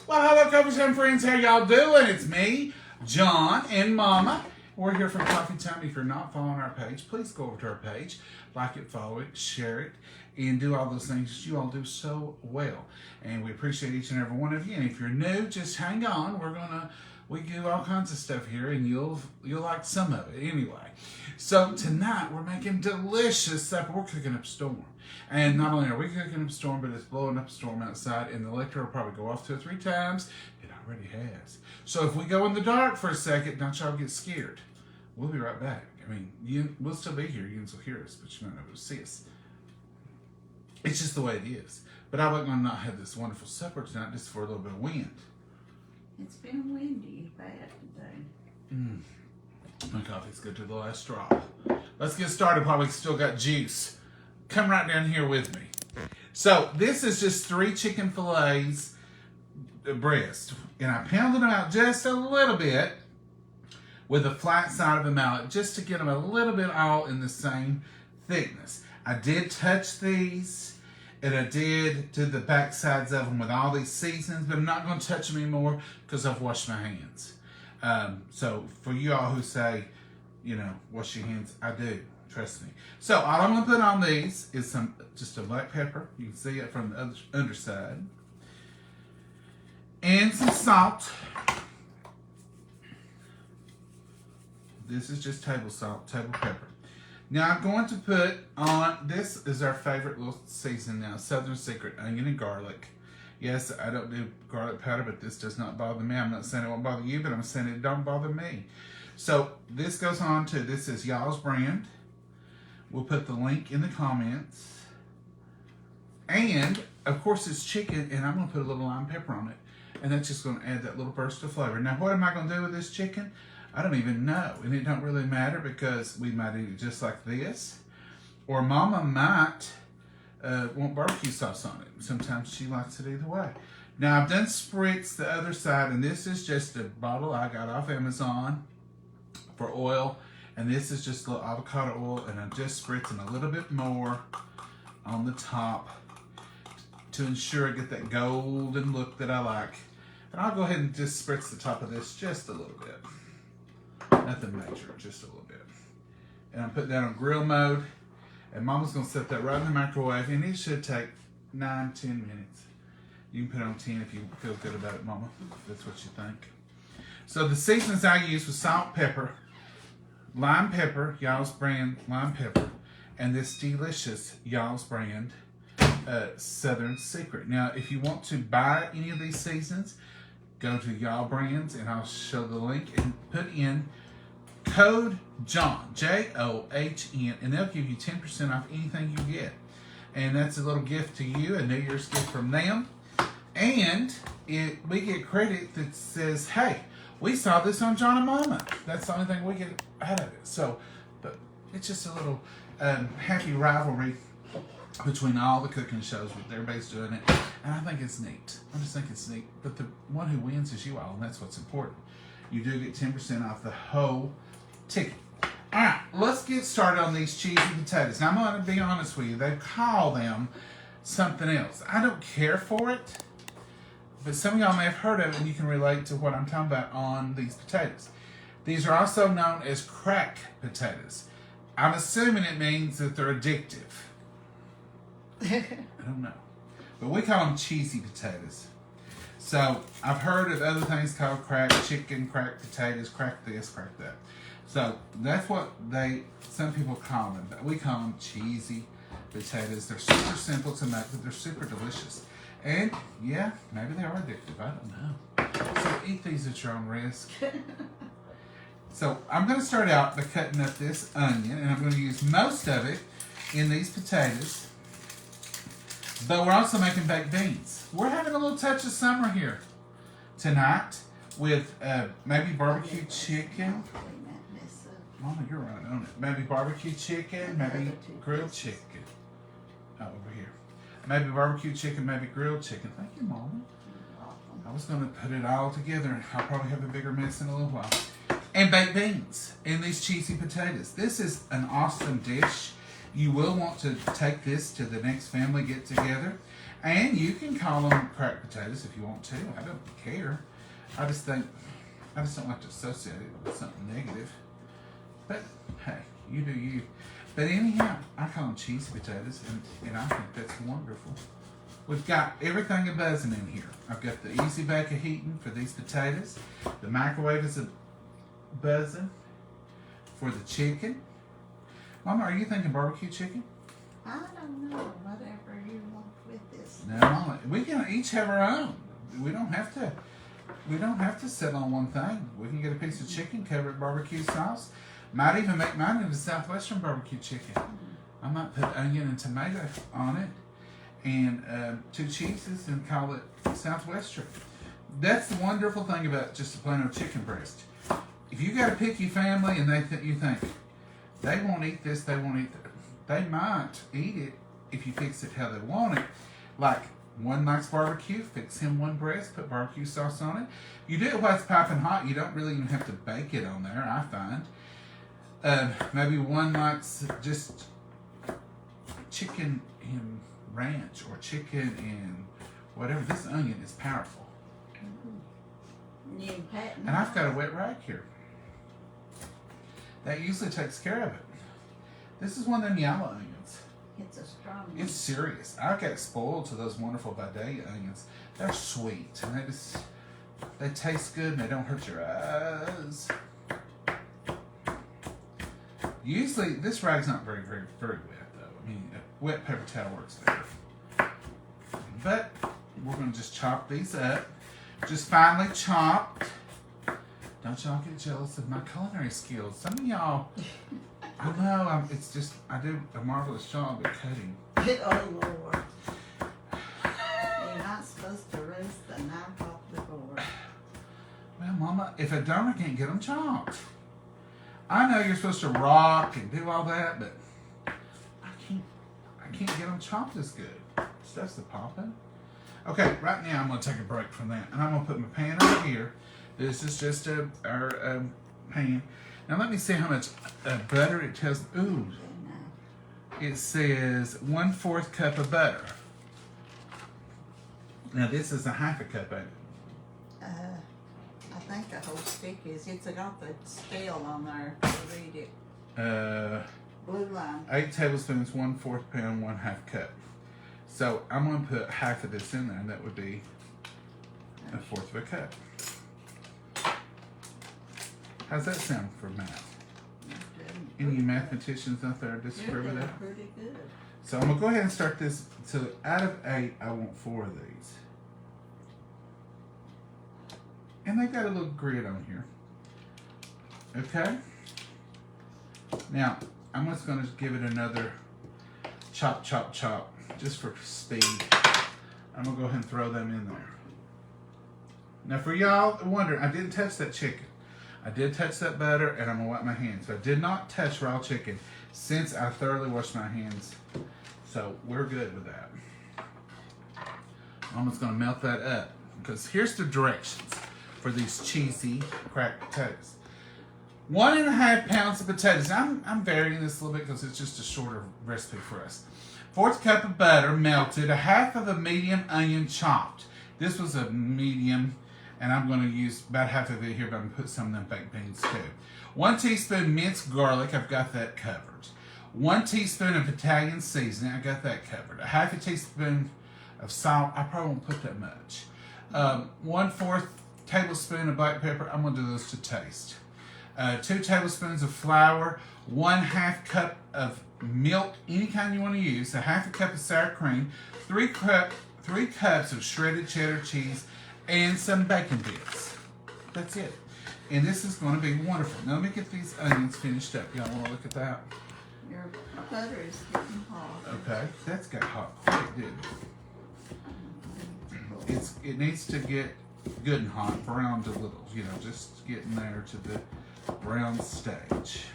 Well, hello, Coffee Time friends. How y'all doing? It's me, John, and Mama. We're here for Coffee Time. If you're not following our page, please go over to our page, like it, follow it, share it, and do all those things you all do so well. And we appreciate each and every one of you. And if you're new, just hang on. We do all kinds of stuff here, and you'll like some of it anyway. So tonight we're making delicious supper. We're cooking up a storm. And not only are we cooking up a storm, but it's blowing up a storm outside, and the electric will probably go off 2 or 3 times. It already has. So if we go in the dark for a second, don't y'all get scared. We'll be right back. I mean, we'll still be here. You can still hear us, but you might not be able to see us. It's just the way it is. But I wasn't going to not have this wonderful supper tonight just for a little bit of wind. It's been windy bad today. My coffee's good to the last straw. Let's get started while we still got juice. Come right down here with me. So this is just 3 chicken fillets, breast. And I pounded them out just a little bit with the flat side of a mallet just to get them a little bit all in the same thickness. I did touch these, and I did do the back sides of them with all these seasonings, but I'm not going to touch them anymore because I've washed my hands. So for you all who say, wash your hands, I do. Trust me. So all I'm going to put on these is just a black pepper. You can see it from the underside. And some salt. This is just table salt, table pepper. Now I'm going to put on, this is our favorite little seasoning now, Southern Secret, onion and garlic. Yes, I don't do garlic powder, but this does not bother me. I'm not saying it won't bother you, but I'm saying it don't bother me. So this goes on to, this is Y'all's brand. We'll put the link in the comments. And, of course, it's chicken, and I'm going to put a little lime pepper on it. And that's just going to add that little burst of flavor. Now, what am I going to do with this chicken? I don't even know. And it don't really matter because we might eat it just like this. Or Mama might want barbecue sauce on it. Sometimes she likes it either way. Now, I've done spritz the other side, and this is just a bottle I got off Amazon for oil. And this is just a little avocado oil, and I'm just spritzing a little bit more on the top to ensure I get that golden look that I like. And I'll go ahead and just spritz the top of this just a little bit. Nothing major, just a little bit. And I'm putting that on grill mode. And Mama's going to set that right in the microwave, and it should take 9-10 minutes. You can put it on 10 if you feel good about it, Mama, if that's what you think. So the seasonings I used was salt, pepper, lime pepper, Y'all's brand lime pepper, and this delicious Y'all's brand Southern Secret. Now, if you want to buy any of these seasonings, go to Y'all Brands, and I'll show the link, and put in code John, John, and they'll give you 10% off anything you get. And that's a little gift to you, a New Year's gift from them. And we get credit that says, hey, we saw this on John and Mama. That's the only thing we get out of it. So, but it's just a little happy rivalry between all the cooking shows. Everybody's doing it. And I think it's neat. I just think it's neat. But the one who wins is you all, and that's what's important. You do get 10% off the whole ticket. All right, let's get started on these cheesy potatoes. Now, I'm going to be honest with you. They call them something else. I don't care for it. But some of y'all may have heard of it, and you can relate to what I'm talking about on these potatoes. These are also known as crack potatoes. I'm assuming it means that they're addictive. I don't know. But we call them cheesy potatoes. So I've heard of other things called crack chicken, crack potatoes, crack this, crack that. So that's what some people call them. But we call them cheesy potatoes. They're super simple to make, but they're super delicious. And, yeah, maybe they are addictive. I don't know. So eat these at your own risk. So I'm going to start out by cutting up this onion, and I'm going to use most of it in these potatoes. But we're also making baked beans. We're having a little touch of summer here tonight with maybe barbecue chicken. Mama, you're right on it. Maybe barbecue chicken, maybe grilled chicken. Oh, over here. Maybe barbecue chicken, maybe grilled chicken. Thank you, Mama. I was going to put it all together. I'll probably have a bigger mess in a little while. And baked beans and these cheesy potatoes. This is an awesome dish. You will want to take this to the next family get together. And you can call them cracked potatoes if you want to. I don't care. I just don't like to associate it with something negative. But hey, you do you. But anyhow, I call them cheesy potatoes, and I think that's wonderful. We've got everything a buzzing in here. I've got the easy bake of heating for these potatoes. The microwave is a buzzing for the chicken. Mama, are you thinking barbecue chicken? I don't know. Whatever you want with this. No, Mama. We can each have our own. We don't have to settle on one thing. We can get a piece of chicken, cover it in barbecue sauce. Might even make mine into Southwestern barbecue chicken. I might put onion and tomato on it, and 2 cheeses, and call it Southwestern. That's the wonderful thing about just a plain old chicken breast. If you got a picky family and you think they won't eat this, they won't eat that, they might eat it if you fix it how they want it. Like one likes barbecue, fix him one breast, put barbecue sauce on it. You do it while it's piping hot. You don't really even have to bake it on there, I find. Maybe one likes just chicken in ranch or chicken in whatever. This onion is powerful. And I've got a wet rag here. That usually takes care of it. This is one of them yellow onions. It's a strong one. It's serious. I got spoiled to those wonderful Vidalia onions. They're sweet and they taste good and they don't hurt your eyes. Usually, this rag's not very wet though. I mean, a wet paper towel works better. But we're going to just chop these up. Just finely chopped. Don't y'all get jealous of my culinary skills. Some of y'all, I know, I do a marvelous job at cutting. Oh, Lord. You're not supposed to roast the knife off the board. Well, Mama, if I don't, I can't get them chopped. I know you're supposed to rock and do all that, but I can't get them chopped as good. Stuff's the popping. Okay, right now I'm going to take a break from that, and I'm going to put my pan over here. This is just our pan. Now let me see how much butter it tells. Ooh, it says 1/4 cup of butter. Now this is a half a cup, ain't it? I think the whole stick is. It's got the scale on there to read it. Blue line. 8 tablespoons, 1/4 pound, 1/2 cup. So I'm going to put half of this in there, and that would be 1/4 of a cup. How's that sound for math? Any mathematicians out there disagree with that? Pretty good. So I'm going to go ahead and start this. So out of 8, I want 4 of these. And they got a little grid on here. Okay? Now, I'm just going to give it another chop, chop, chop, just for speed. I'm going to go ahead and throw them in there. Now, for y'all wondering, I didn't touch that chicken. I did touch that butter, and I'm going to wipe my hands. So I did not touch raw chicken since I thoroughly washed my hands. So we're good with that. I'm just going to melt that up. Because here's the directions for these cheesy cracked potatoes. 1.5 pounds of potatoes. I'm varying this a little bit because it's just a shorter recipe for us. 1/4 cup of butter melted. 1/2 of a medium onion chopped. This was a medium, and I'm going to use about half of it here, but I'm going to put some of them baked beans too. 1 teaspoon minced garlic. I've got that covered. 1 teaspoon of Italian seasoning. I got that covered. 1/2 teaspoon of salt. I probably won't put that much. 1/4 tablespoon of black pepper. I'm going to do those to taste. 2 tablespoons of flour. 1/2 cup of milk, any kind you want to use. 1/2 cup of sour cream. 3 cups of shredded cheddar cheese, and some bacon bits. That's it. And this is going to be wonderful. Now let me get these onions finished up. Y'all want to look at that? Your butter is getting hot. Okay, that's got hot quick, didn't it? It needs to get good and hot, browned a little. You know, just getting there to the brown stage.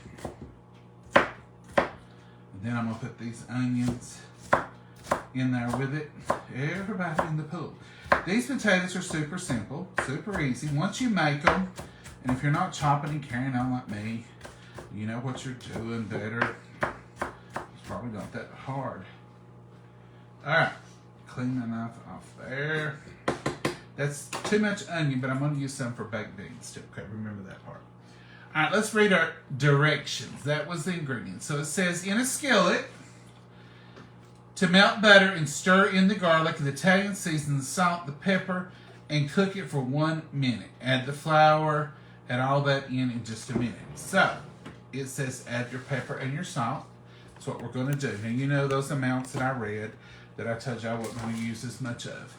And then I'm going to put these onions in there with it. Everybody in the pool. These potatoes are super simple, super easy. Once you make them, and if you're not chopping and carrying on like me, you know what you're doing better. It's probably not that hard. All right, clean the knife off there. That's too much onion, but I'm going to use some for baked beans too. Okay, remember that part. All right, let's read our directions. That was the ingredients. So it says, in a skillet, to melt butter and stir in the garlic, the Italian seasoning, the salt, the pepper, and cook it for 1 minute. Add the flour and all that in just a minute. So it says add your pepper and your salt. That's what we're going to do. Now you know those amounts that I read that I told you I wasn't going to use as much of.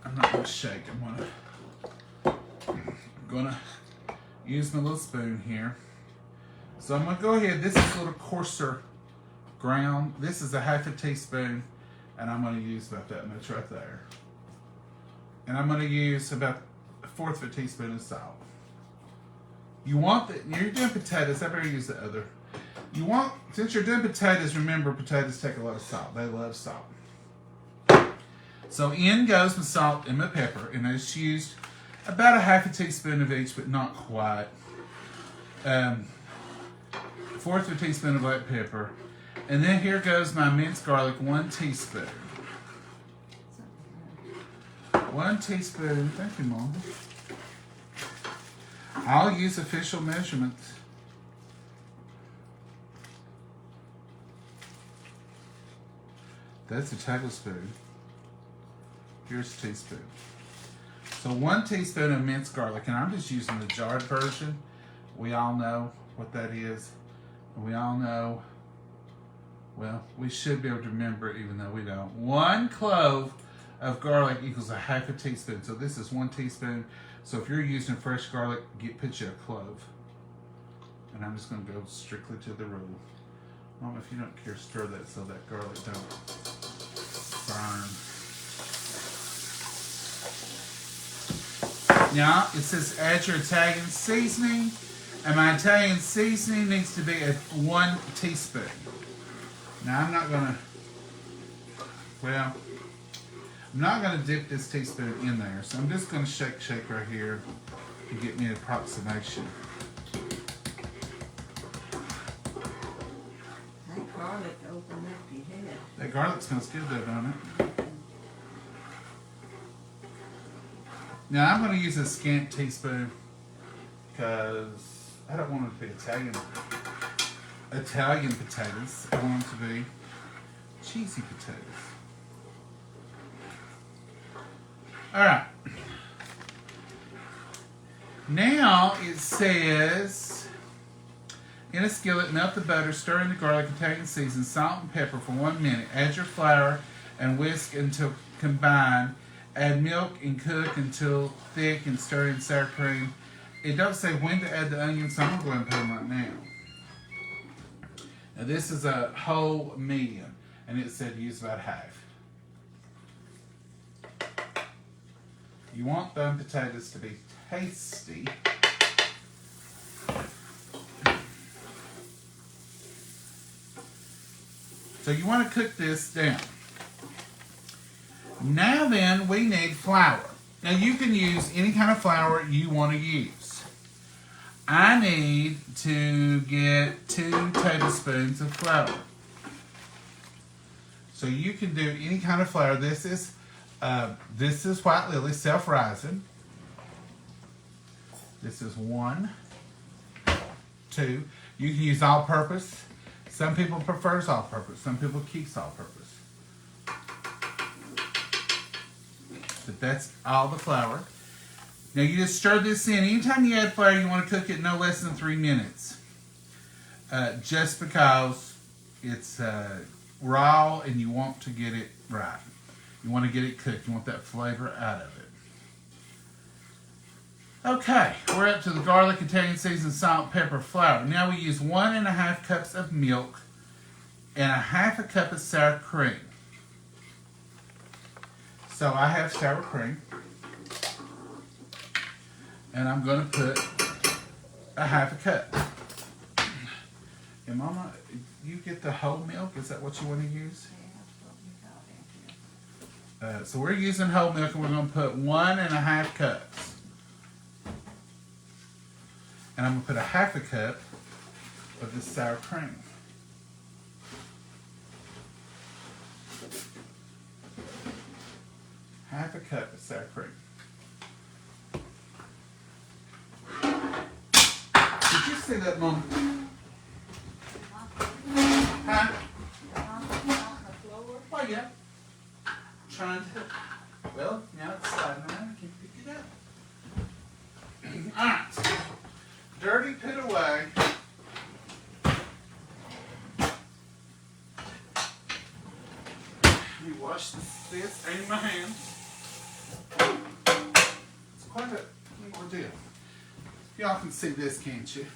I'm not going to shake. I'm going to use my little spoon here. So I'm going to go ahead. This is a little coarser ground. This is a half a teaspoon, and I'm going to use about that much right there. And I'm going to use about 1/4 of a teaspoon of salt. You want you're doing potatoes. I better use the other. You want, since you're doing potatoes, remember potatoes take a lot of salt. They love salt. So in goes my salt and my pepper, and I just used about a half a teaspoon of each, but not quite. 1/4 of a teaspoon of black pepper. And then here goes my minced garlic, 1 teaspoon. 1 teaspoon, thank you, Mom. I'll use official measurements. That's a tablespoon. Here's a teaspoon. So 1 teaspoon of minced garlic, and I'm just using the jarred version. We all know what that is. We all know, well, we should be able to remember it even though we don't. 1 clove of garlic equals a half a teaspoon. So this is 1 teaspoon. So if you're using fresh garlic, put you a clove. And I'm just going to go strictly to the rule. Mom, if you don't care, stir that so that garlic don't burn. Now, it says add your Italian seasoning. And my Italian seasoning needs to be at 1 teaspoon. Now, I'm not going to dip this teaspoon in there. So I'm just going to shake right here to get me an approximation. That garlic opened up your head. That garlic smells good though, don't it? Now I'm going to use a scant teaspoon because I don't want it to be Italian potatoes. I want them to be cheesy potatoes. All right. Now it says, in a skillet, melt the butter, stir in the garlic, Italian season, salt and pepper for 1 minute. Add your flour and whisk until combined. Add milk and cook until thick and stir in sour cream. It don't say when to add the onions, so I'm going to go ahead and put them right now. Now this is a whole medium, and it said use about half. You want them potatoes to be tasty. So you want to cook this down. Now then, we need flour. Now you can use any kind of flour you want to use. I need to get 2 tablespoons of flour. So you can do any kind of flour. This is White Lily, self-rising. This is 1, 2. You can use all-purpose. Some people prefers all-purpose. Some people keeps all-purpose. But that's all the flour. Now you just stir this in. Anytime you add flour, you want to cook it no less than 3 minutes. Just because it's raw and you want to get it right. You want to get it cooked. You want that flavor out of it. Okay, we're up to the garlic, Italian season, salt, pepper, flour. Now we use 1½ cups of milk and a ½ a cup of sour cream. So I have sour cream. And I'm going to put a ½ a cup. And Mama, you get the whole milk? Is that what you want to use? So we're using whole milk, and we're going to put 1½ cups. And I'm going to put a ½ a cup of this sour cream. Half a cup of sour cream. Did you see that, Mom? Huh? Oh, yeah. Trying to. Well, now it's sliding around. I can't pick it up. Alright. Dirty put away. Let me wash this in my hands. It's quite an ordeal. Y'all can see this, can't you?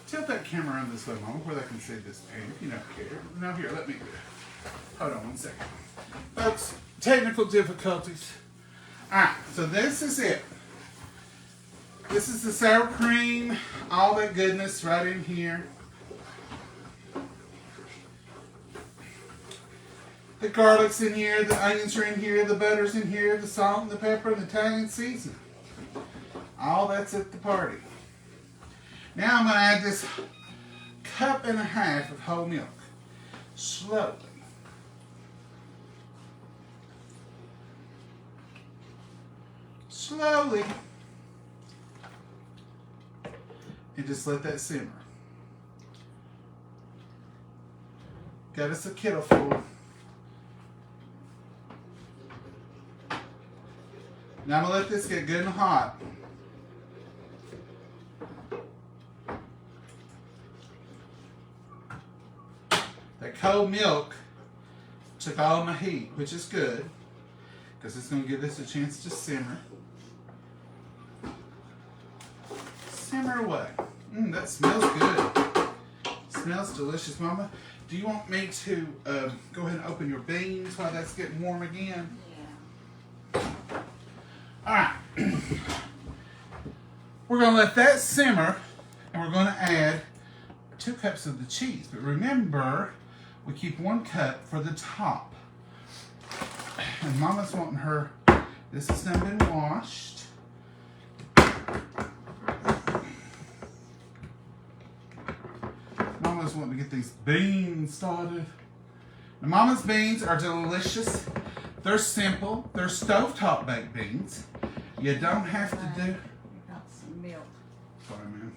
Tilt that camera around this way, Mama, where they can see this paint if you don't care. Now here, let me do it. Hold on one second. Folks, technical difficulties. Alright, so this is it. This is the sour cream, all that goodness right in here. The garlic's in here, the onions are in here, the butter's in here, the salt and the pepper and the Italian seasoning. All that's at the party. Now I'm going to add this cup and a half of whole milk. Slowly. Slowly. And just let that simmer. Got us a kettle full. Now I'm going to let this get good and hot. That cold milk took all my heat, which is good, because it's going to give this a chance to simmer. Simmer away. That smells good. Smells delicious, Mama. Do you want me to go ahead and open your beans while that's getting warm again? Yeah. Alright. We're going to let that simmer, and we're going to add 2 cups of the cheese. But remember, we keep 1 cup for the top. And Mama's wanting her, this has now been washed. Mama's wanting to get these beans started. Now, Mama's beans are delicious. They're simple. They're stovetop baked beans. You don't have to do... You got some milk. Sorry, man.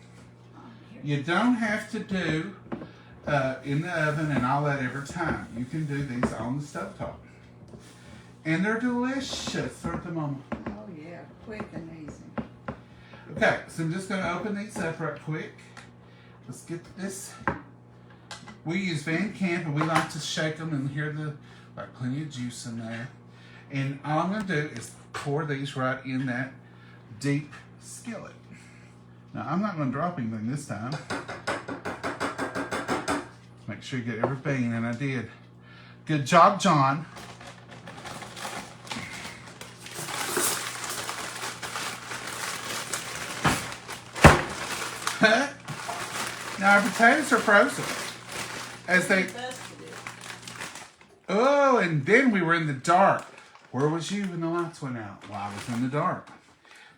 Here. You don't have to do in the oven and all that every time. You can do these on the stovetop. And they're delicious, aren't they, Mama? Oh yeah, quick and easy. Okay, so I'm just going to open these up right quick. Let's get this. We use Van Camp, and we like to shake them and hear the like plenty of juice in there. And all I'm going to do is pour these right in that deep skillet. Now, I'm not going to drop anything this time. Make sure you get every bean, and I did. Good job, John. Now, our potatoes are frozen. As they... Oh, and then we were in the dark. Where was you when the lights went out? Well, I was in the dark.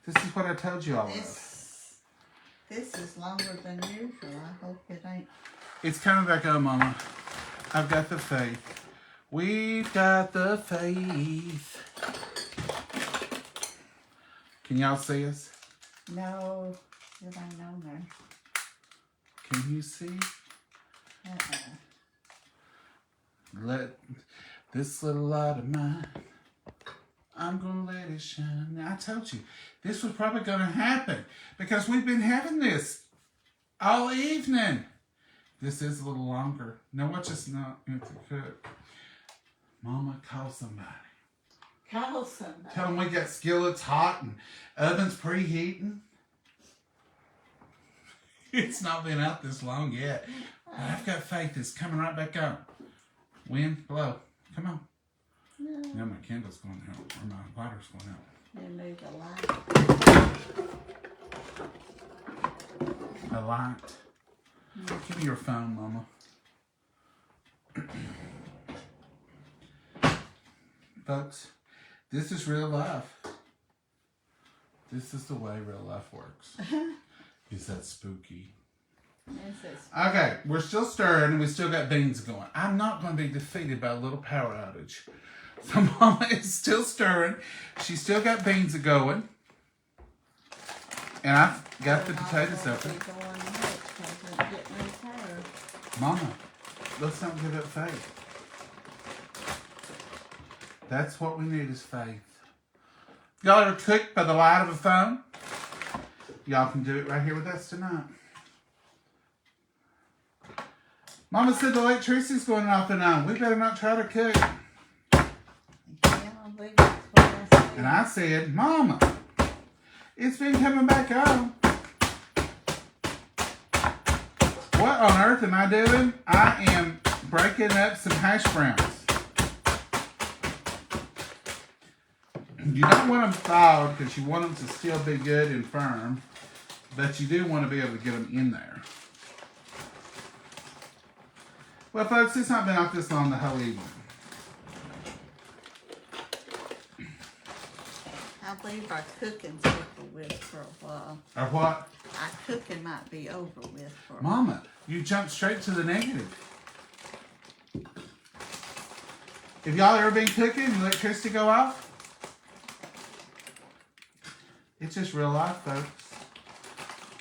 This is what I told you all about. This is longer than usual. I hope it ain't. It's kind of like, oh, Mama, I've got the faith. We've got the faith. Can y'all see us? No, it ain't on there. Can you see? Let this little light of mine, I'm gonna let it shine. Now, I told you, this was probably gonna happen because we've been having this all evening. This is a little longer. Now, watch us not into cook. Mama, call somebody. Call somebody. Tell them we got skillets hot and ovens preheating. It's not been out this long yet. But I've got faith it's coming right back on. Wind, blow. Come on. No. Now my candle's going out, or my lighter's going out. You need a light. A light. Give me your phone, Mama. Folks, this is real life. This is the way real life works. Is that spooky? Okay, we're still stirring and we still got beans going. I'm not going to be defeated by a little power outage. So Mama is still stirring. She's still got beans going. And I've got the potatoes open. Mama, let's not give up faith. That's what we need is faith. Y'all are cooked by the light of a phone. Y'all can do it right here with us tonight. Mama said the electricity's going off and on. We better not try to cook. Yeah, I believe that's what I said. And I said, Mama, it's been coming back on. What on earth am I doing? I am breaking up some hash browns. You don't want them thawed because you want them to still be good and firm, but you do want to be able to get them in there. Well, folks, it's not been off this long the whole evening. I believe our cooking's over with for a while. Or what? Our cooking might be over with for a while. Mama, you jumped straight to the negative. Have y'all ever been cooking and electricity go off? It's just real life, folks.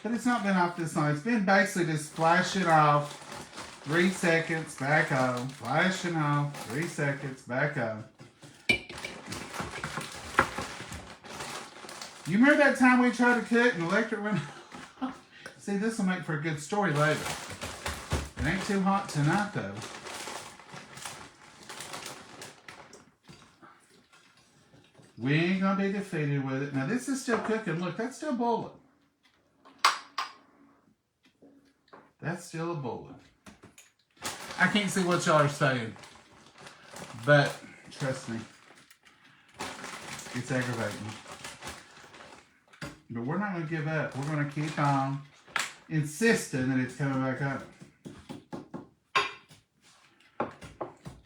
But it's not been off this long. It's been basically just flashing off 3 seconds, back on. Flashing off, 3 seconds, back on. You remember that time we tried to cook and the electric went off? See, this will make for a good story later. It ain't too hot tonight, though. We ain't gonna be defeated with it. Now this is still cooking. Look, that's still boiling. That's still a boiling. I can't see what y'all are saying, but trust me, it's aggravating. But we're not gonna give up. We're gonna keep on insisting that it's coming back up.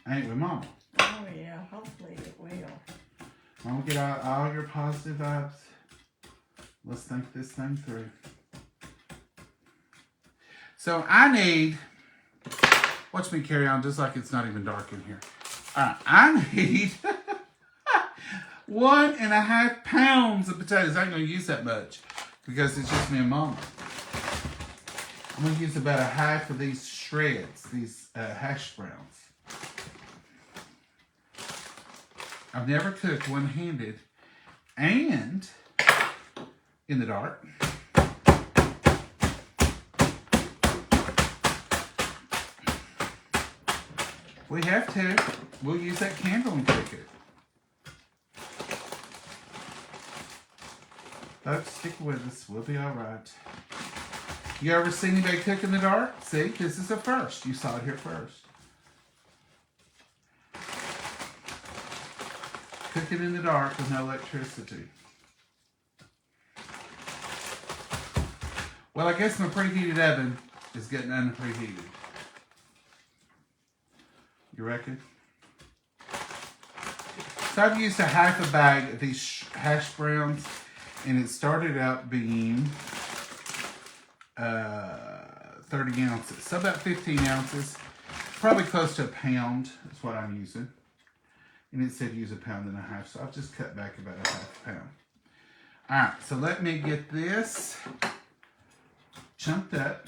Ain't we, Mama? Oh yeah, hopefully it will. Mama, get out all your positive vibes. Let's think this thing through. So I need, watch me carry on just like it's not even dark in here. All right, I need 1.5 pounds of potatoes. I ain't gonna use that much because it's just me and Mama. I'm gonna use about 1/2 of these shreds, these hash browns. I've never cooked one-handed and in the dark. We have to. We'll use that candle and cook it. Folks, stick with us. We'll be all right. You ever seen anybody cook in the dark? See, this is a first. You saw it here first. Cooking in the dark with no electricity. Well, I guess my preheated oven is getting unpreheated. You reckon? So I've used 1/2 bag of these hash browns, and it started out being 30 ounces. So about 15 ounces. Probably close to 1 pound is what I'm using. And it said use 1.5 pounds, so I've just cut back about 1/2 pound. All right, so let me get this chunked up.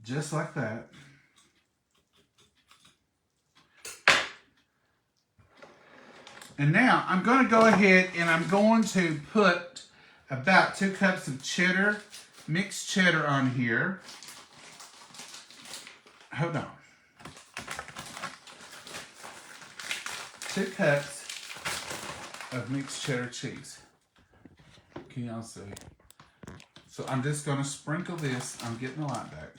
Just like that. And now I'm going to go ahead and I'm going to put about 2 cups of cheddar, mixed cheddar on here. Hold on. 2 cups of mixed cheddar cheese. Can y'all see? So I'm just going to sprinkle this. I'm getting the light back.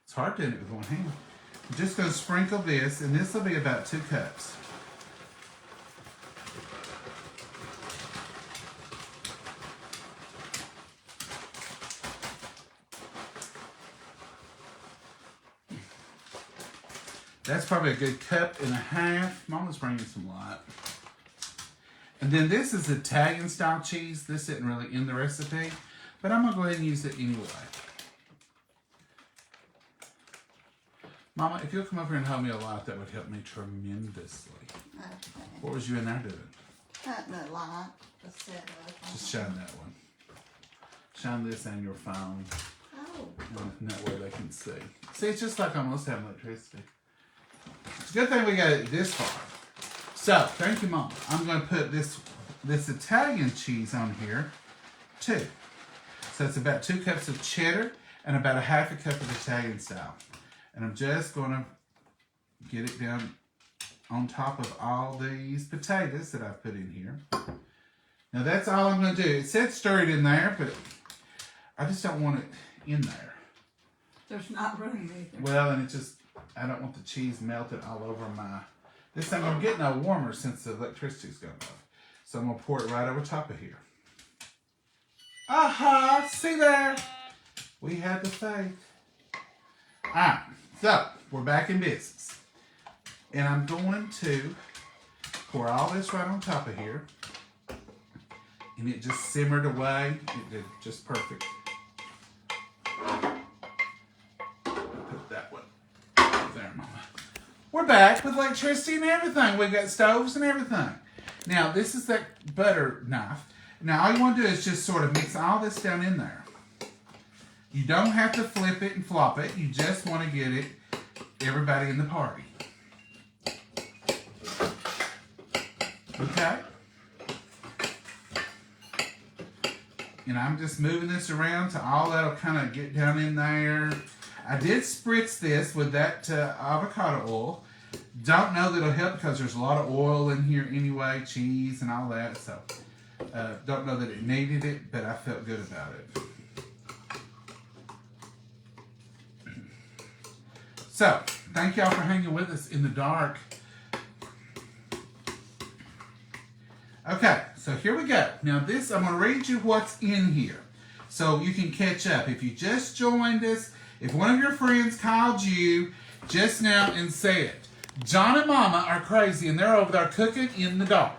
It's hard doing it with one hand. I'm just going to sprinkle this, and this will be about 2 cups. That's probably a good 1.5 cups. Mama's bringing some light. And then this is Italian style cheese. This isn't really in the recipe, But I'm going to go ahead and use it anyway. Mama, if you'll come over here and hold me a light, that would help me tremendously. Okay. What was you in there doing? Cutting the light to set up. Just shine that one. Shine this on your phone. Oh. And that way they can see. See, it's just like almost having electricity. It's a good thing we got it this far. So, thank you, Mom. I'm going to put this Italian cheese on here, too. So it's about 2 cups of cheddar and about a half a cup of Italian style. And I'm just going to get it down on top of all these potatoes that I've put in here. Now that's all I'm going to do. It said stir it in there, but I just don't want it in there. There's not room either. Well, and it just, I don't want the cheese melted all over my, this thing I'm getting no warmer since the electricity's gone off. So I'm going to pour it right over top of here. Aha, see there? We had the faith. Alright, so we're back in business. And I'm going to pour all this right on top of here. And it just simmered away. It did just perfect. Put that one there, Mama. We're back with electricity and everything. We've got stoves and everything. Now, this is that butter knife. Now, all you want to do is just sort of mix all this down in there. You don't have to flip it and flop it. You just want to get it, everybody in the party. Okay? And I'm just moving this around to all that'll kind of get down in there. I did spritz this with that avocado oil. Don't know that it'll help because there's a lot of oil in here anyway, cheese and all that. So, don't know that it needed it, but I felt good about it. So, thank y'all for hanging with us in the dark. Okay, so here we go. Now this, I'm going to read you what's in here so you can catch up. If you just joined us, if one of your friends called you just now and said, John and Mama are crazy and they're over there cooking in the dark,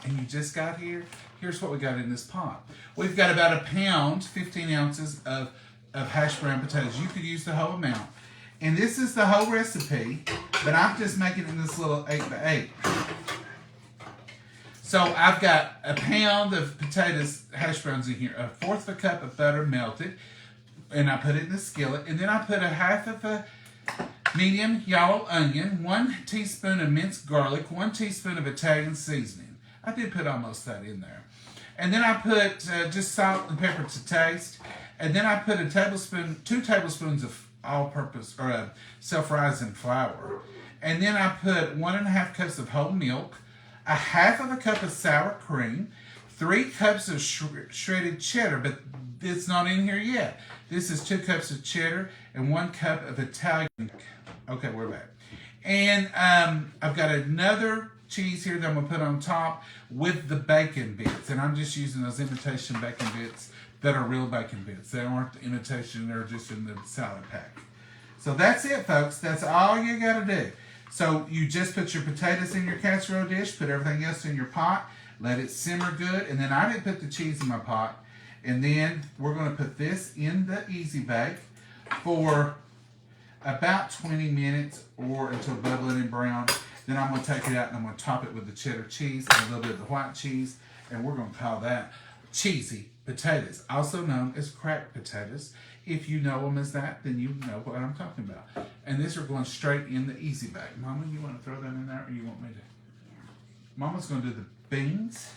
and you just got here, here's what we got in this pot. We've got about a pound, 15 ounces of hash brown potatoes. You could use the whole amount. And this is the whole recipe, but I'm just making it in this little 8x8. So I've got a pound of potatoes, hash browns in here, 1/4 of a cup of butter melted, and I put it in the skillet, and then I put a half of a medium yellow onion, 1 teaspoon of minced garlic, 1 teaspoon of Italian seasoning. I did put almost that in there. And then I put just salt and pepper to taste, and then I put 2 tablespoons of all-purpose or self-rising flour, and then I put 1.5 cups of whole milk, a half of a cup of sour cream, 3 cups of shredded cheddar, but it's not in here yet. This is 2 cups of cheddar and 1 cup of Italian. Okay, we're back. And I've got another cheese here that I'm going to put on top with the bacon bits, and I'm just using those imitation bacon bits that are real bacon bits. They aren't the imitation, they're just in the salad pack. So that's it, folks. That's all you got to do. So you just put your potatoes in your casserole dish, put everything else in your pot, let it simmer good, and then I didn't put the cheese in my pot. And then we're going to put this in the Easy Bake for about 20 minutes or until bubbling and brown. Then I'm going to take it out and I'm going to top it with the cheddar cheese and a little bit of the white cheese, and we're going to call that cheesy potatoes, also known as cracked potatoes. If you know them as that, then you know what I'm talking about. And these are going straight in the Easy Bake. Mama, you want to throw that in there, or you want me to? Yeah. Mama's going to do the beans.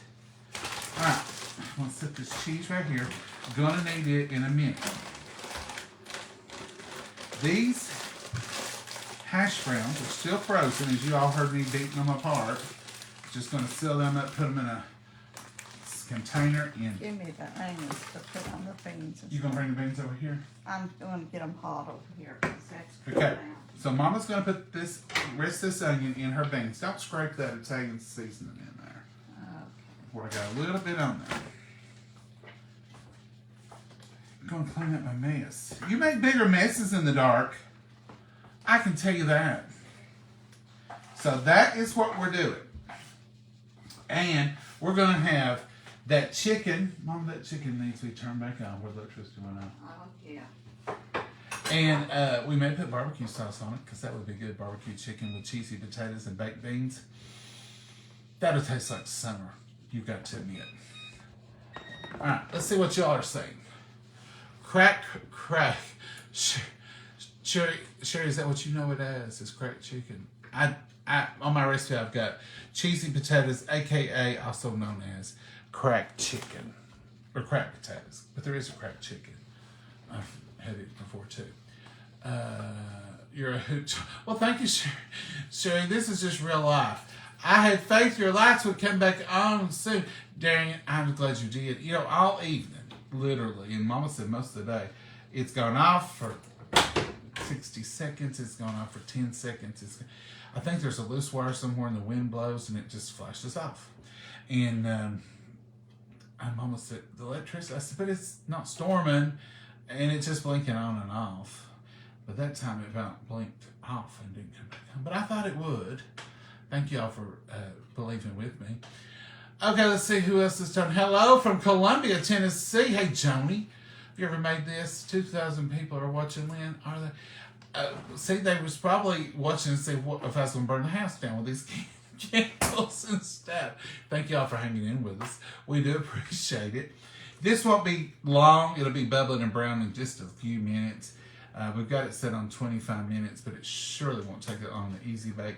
All right, I'm going to set this cheese right here. Gonna need it in a minute. These hash browns are still frozen, as you all heard me beating them apart. Just going to seal them up, put them in a container in. Give me the onions to put on the beans. You gonna bring the beans over here? I'm going to get them hot over here because that's good Okay. now. So Mama's gonna put this rest of this onion in her beans. Don't scrape that Italian seasoning in there. Okay. Where I got a little bit on there. I'm gonna clean up my mess. You make bigger messes in the dark. I can tell you that. So that is what we're doing. And we're gonna have That chicken, Mom, that chicken needs to be turned back on where the electricity went out. Oh, yeah. And we may put barbecue sauce on it because that would be good. Barbecue chicken with cheesy potatoes and baked beans. That'll taste like summer. You've got to admit. All right, let's see what y'all are saying. Crack. Sherry, is that what you know it as? It's cracked chicken. I on my recipe I've got cheesy potatoes, aka also known as cracked chicken or cracked potatoes, but there is a cracked chicken. I've had it before too. You're a hoot. Well, thank you, Sherry. This is just real life. I had faith your lights would come back on soon. Darian, I'm glad you did. You know, all evening, literally, and Mama said most of the day, it's gone off for 60 seconds. It's gone off for 10 seconds. I think there's a loose wire somewhere and the wind blows and it just flashes off. And Mama said, the electricity, I said, but it's not storming and it's just blinking on and off. But that time it about blinked off and didn't come back on. But I thought it would. Thank y'all for believing with me. Okay, let's see who else is done. Hello from Columbia, Tennessee. Hey, Joni. Have you ever made this? 2,000 people are watching, Lynn. Are they? See, they was probably watching and see what if I was going to burn the house down with these candles and stuff. Thank y'all for hanging in with us. We do appreciate it. This won't be long. It'll be bubbling and brown in just a few minutes. We've got it set on 25 minutes, but it surely won't take it long. The easy bake.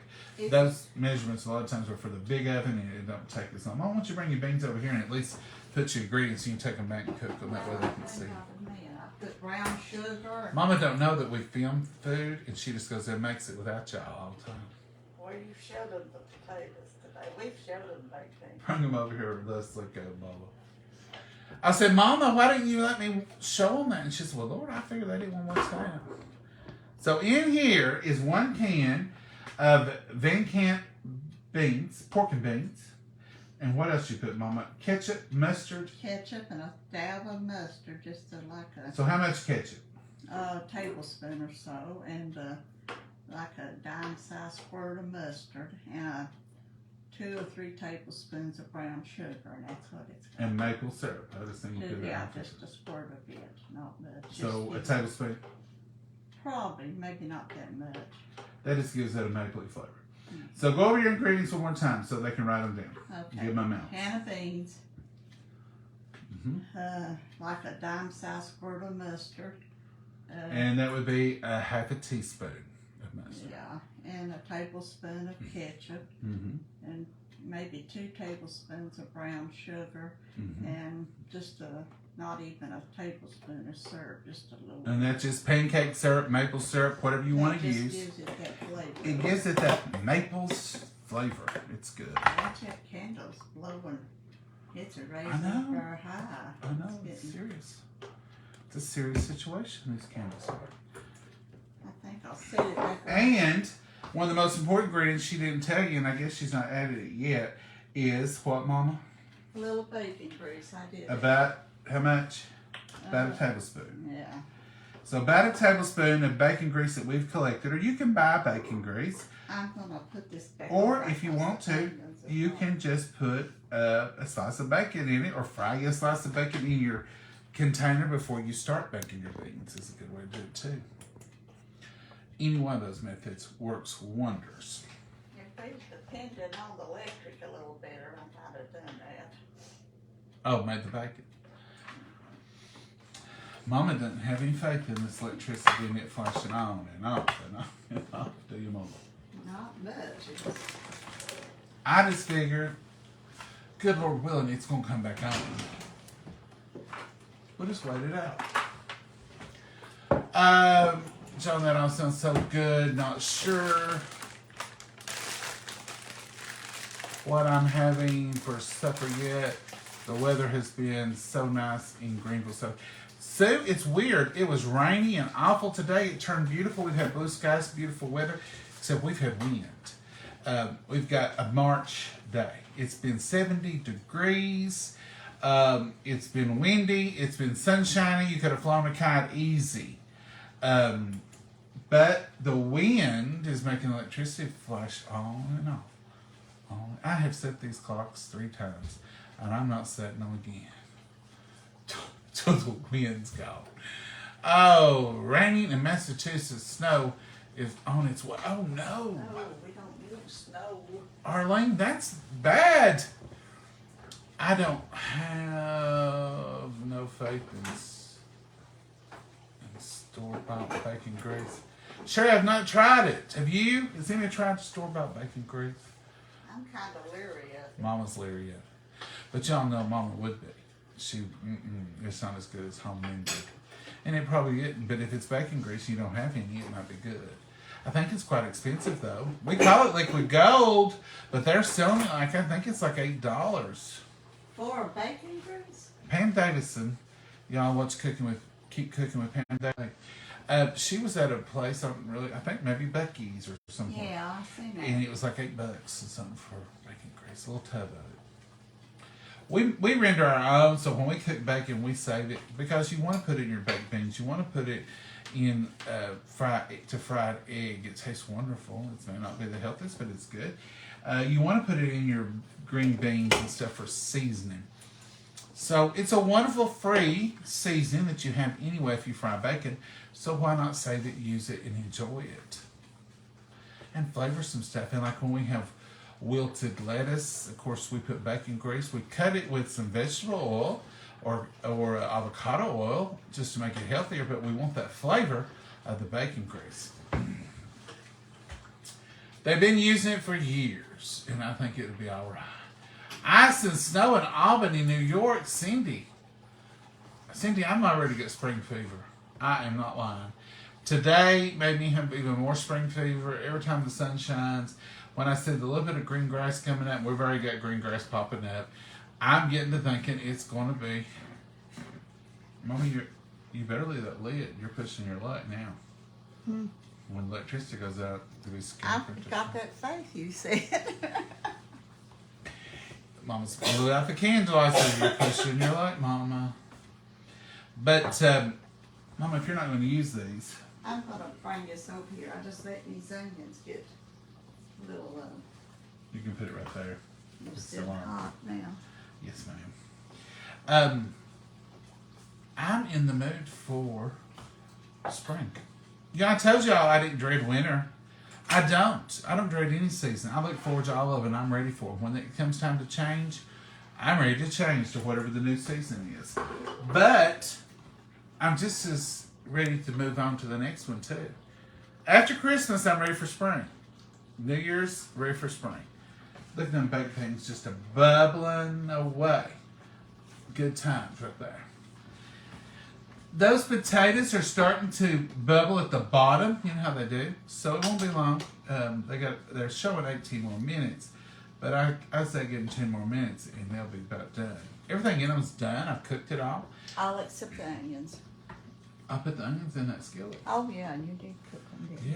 Those measurements a lot of times are for the big oven, and it don't take as long. Why don't you bring your beans over here and at least put your ingredients so you can take them back and cook them that way they can see. I put brown sugar. Mama don't know that we film food, and she just goes there and makes it without y'all all the time. Well, you showed them the potatoes today. We've showed them baked beans. Bring them over here. Let's look at Bubba. I said, Mama, why didn't you let me show them that? And she said, well, Lord, I figured they didn't want to watch that. So in here is 1 can of Van Camp beans, pork and beans. And what else you put, Mama? Ketchup, mustard. Ketchup and a dab of mustard, just like a So how much ketchup? tablespoon or so, and like a dime-sized squirt of mustard, and 2 or 3 tablespoons of brown sugar, and that's what it's got. And maple syrup. I just think you put Yeah, that. just a squirt of it, not much. So a Just tablespoon. probably, maybe not that much. That just gives it a mapley flavor. So go over your ingredients one more time so they can write them down. Okay. Give my mouth. Can of beans, Mm-hmm. like a dime-sized squirt of mustard. And that would be a half a teaspoon of mustard. Yeah, and a tablespoon of ketchup, Mm-hmm. and maybe 2 tablespoons of brown sugar, Mm-hmm. and just not even a tablespoon of syrup, just a little. And that's just pancake syrup, maple syrup, whatever you want to It just use. gives it that flavor. It gives it that maple flavor. It's good. Watch that candle's blowing. It's a raising know. for high. I know, it's serious. It's a serious situation, these candles are. I think I'll set it back. And one of the most important ingredients she didn't tell you, and I guess she's not added it yet, is what, Mama? A little bacon grease. I did. About how much? About a tablespoon. Yeah. So about a tablespoon of bacon grease that we've collected, or you can buy bacon grease, I'm gonna put this back. or on if you because want the to, onions are you hot. can just put a slice of bacon in it, or fry a slice of bacon in your container before you start baking your beans. Is a good way to do it too. Any one of those methods works wonders. If they depended on the electric a little better, I might have done that. Oh, made the bacon. Mama doesn't have any faith in this electricity and it flashing on and off and on and off. Do you, Mama? Not much. It's, I just figured, good Lord willing, it's going to come back on. We'll just wait it out. John, that all sounds so good. Not sure what I'm having for supper yet. The weather has been so nice in Greenville. So it's weird. It was rainy and awful today. It turned beautiful. We've had blue skies, beautiful weather, except we've had wind. We've got a March day. It's been 70 degrees. It's been windy. It's been sunshiny. You could have flown a kite easy. But the wind is making electricity flash on and off. I have set these clocks 3 times. And I'm not setting them again. Till the wind's gone. Oh, raining in Massachusetts. Snow is on its way. Oh no. No, we don't use snow. Arlene, that's bad. I don't have no faith in store-bought bacon grease. Sherry, I've not tried it. Have you? Has anyone tried store-bought bacon grease? I'm kind of leery of it. Mama's leery of it. But y'all know Mama would be. It's not as good as homemade bacon. And it probably isn't. But if it's bacon grease, you don't have any, it might be good. I think it's quite expensive though. We call it liquid gold, but they're selling it like, I think it's like $8. For bacon grease? Pam Davison, y'all watch Keep Cooking with Pam Davison. She was at a place, I think maybe Becky's or something. Yeah, I've seen that. And it was like $8 or something for bacon grease, a little tub of it. We render our own, so when we cook bacon, we save it because you want to put it in your baked beans. You want to put it in fried egg. It tastes wonderful. It may not be the healthiest, but it's good. You want to put it in your green beans and stuff for seasoning. So it's a wonderful free seasoning that you have anyway if you fry bacon. So why not save it, use it, and enjoy it? And flavor some stuff. And like when we have wilted lettuce, of course we put bacon grease. We cut it with some vegetable oil or avocado oil just to make it healthier, but we want that flavor of the bacon grease. They've been using it for years, and I think it'll be all right. Ice and snow in Albany, New York. Cindy, I'm not ready to get spring fever. I am not lying. Today made me have even more spring fever. Every time the sun shines, when I said a little bit of green grass coming up, we've already got green grass popping up. I'm getting to thinking it's going to be. Mommy, you better leave that lid. You're pushing your luck now. When electricity goes out, do we I've got that faith, you said. Mama's blew out the candle. I said, you're pushing your luck, Mama. But, Mama, if you're not going to use these. I'm going to bring this over here. I just let these onions get a little, You can put it right there. it's It's still still on. hot now. Yes, ma'am. I'm in the mood for spring. Yeah, I told y'all I didn't dread winter. I don't dread any season. I look forward to all of it and I'm ready for it. When it comes time to change, I'm ready to change to whatever the new season is. But I'm just as ready to move on to the next one too. After Christmas, I'm ready for spring. New Year's, ready for spring. Look at them baked things just a bubbling away. Good times right there. Those potatoes are starting to bubble at the bottom. You know how they do. So it won't be long. They're showing 18 more minutes. But I say give them 10 more minutes and they'll be about done. Everything in them's done. I've cooked it all. I'll accept the onions. I put the onions in that skillet. Oh, yeah, you did cook them, didn't you?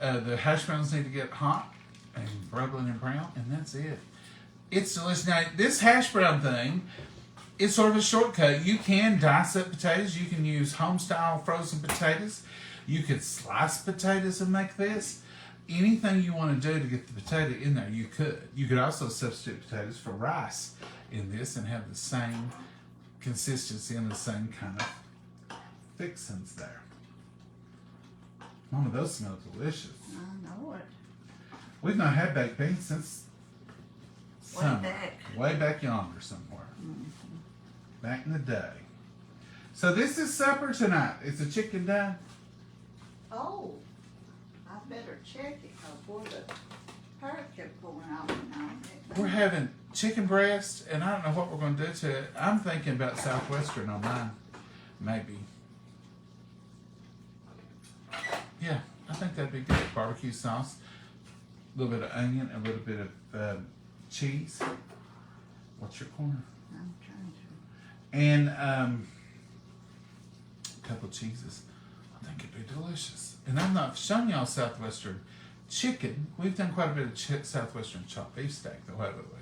Yeah. The hash browns need to get hot and bubbling and brown, and that's it. It's delicious. Now, this hash brown thing, it's sort of a shortcut. You can dice up potatoes. You can use home-style frozen potatoes. You could slice potatoes and make this. Anything you want to do to get the potato in there, you could. You could also substitute potatoes for rice in this and have the same consistency and the same kind of fixings there. Mama, those smell delicious. I know it. We've not had baked beans since summer. back. Way back yonder somewhere. Back in the day. So this is supper tonight. Is the chicken done? Oh, I better check it, cause boy, the parrot kept going off and on. We're having chicken breast, and I don't know what we're going to do to it. I'm thinking about Southwestern on mine. Maybe. Yeah, I think that'd be good. Barbecue sauce, a little bit of onion, a little bit of cheese. What's your corner? I'm trying to. And a couple of cheeses. I think it'd be delicious. And I'm not showing y'all Southwestern chicken. We've done quite a bit of Southwestern chopped beef steak, though, haven't we?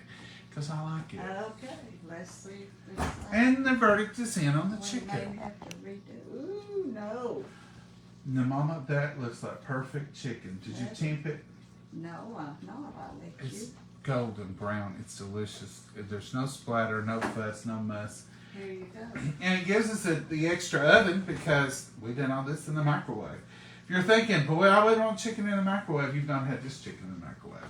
Because I like it. Okay, let's see if this. And the verdict is in on the we chicken. may have to redo. Ooh, no. Now, Mama, that looks like perfect chicken. Did you temp it? No, I've not. I let you. golden brown. It's delicious. There's no splatter, no fuss, no muss. Here you go. And it gives us the extra oven because we done all this in the microwave. If you're thinking, boy, I wouldn't want chicken in the microwave, you've not had this chicken in the microwave.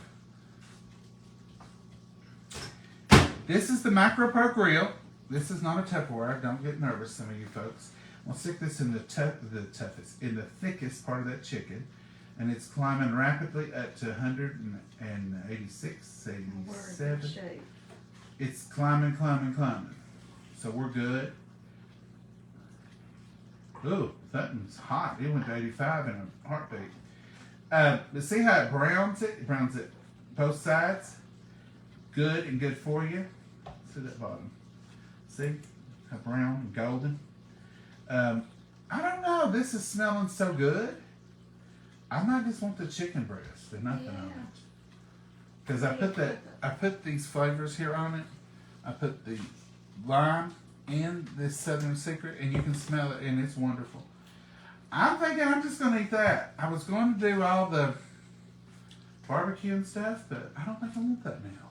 This is the Macro Pro Grill. This is not a Tupperware. Don't get nervous, some of you folks. I'll stick this in the thickest part of that chicken. And it's climbing rapidly up to 186, 87. It's climbing. So we're good. Ooh, something's hot. It went to 85 in a heartbeat. But see how it browns it? It browns it both sides. Good and good for you. See that bottom? See how brown and golden? I don't know. This is smelling so good. I might just want the chicken breast and nothing on it. Because I put these flavors here on it. I put the lime and this Southern Secret, and you can smell it, and it's wonderful. I'm thinking I'm just going to eat that. I was going to do all the barbecue and stuff, but I don't think I want that now.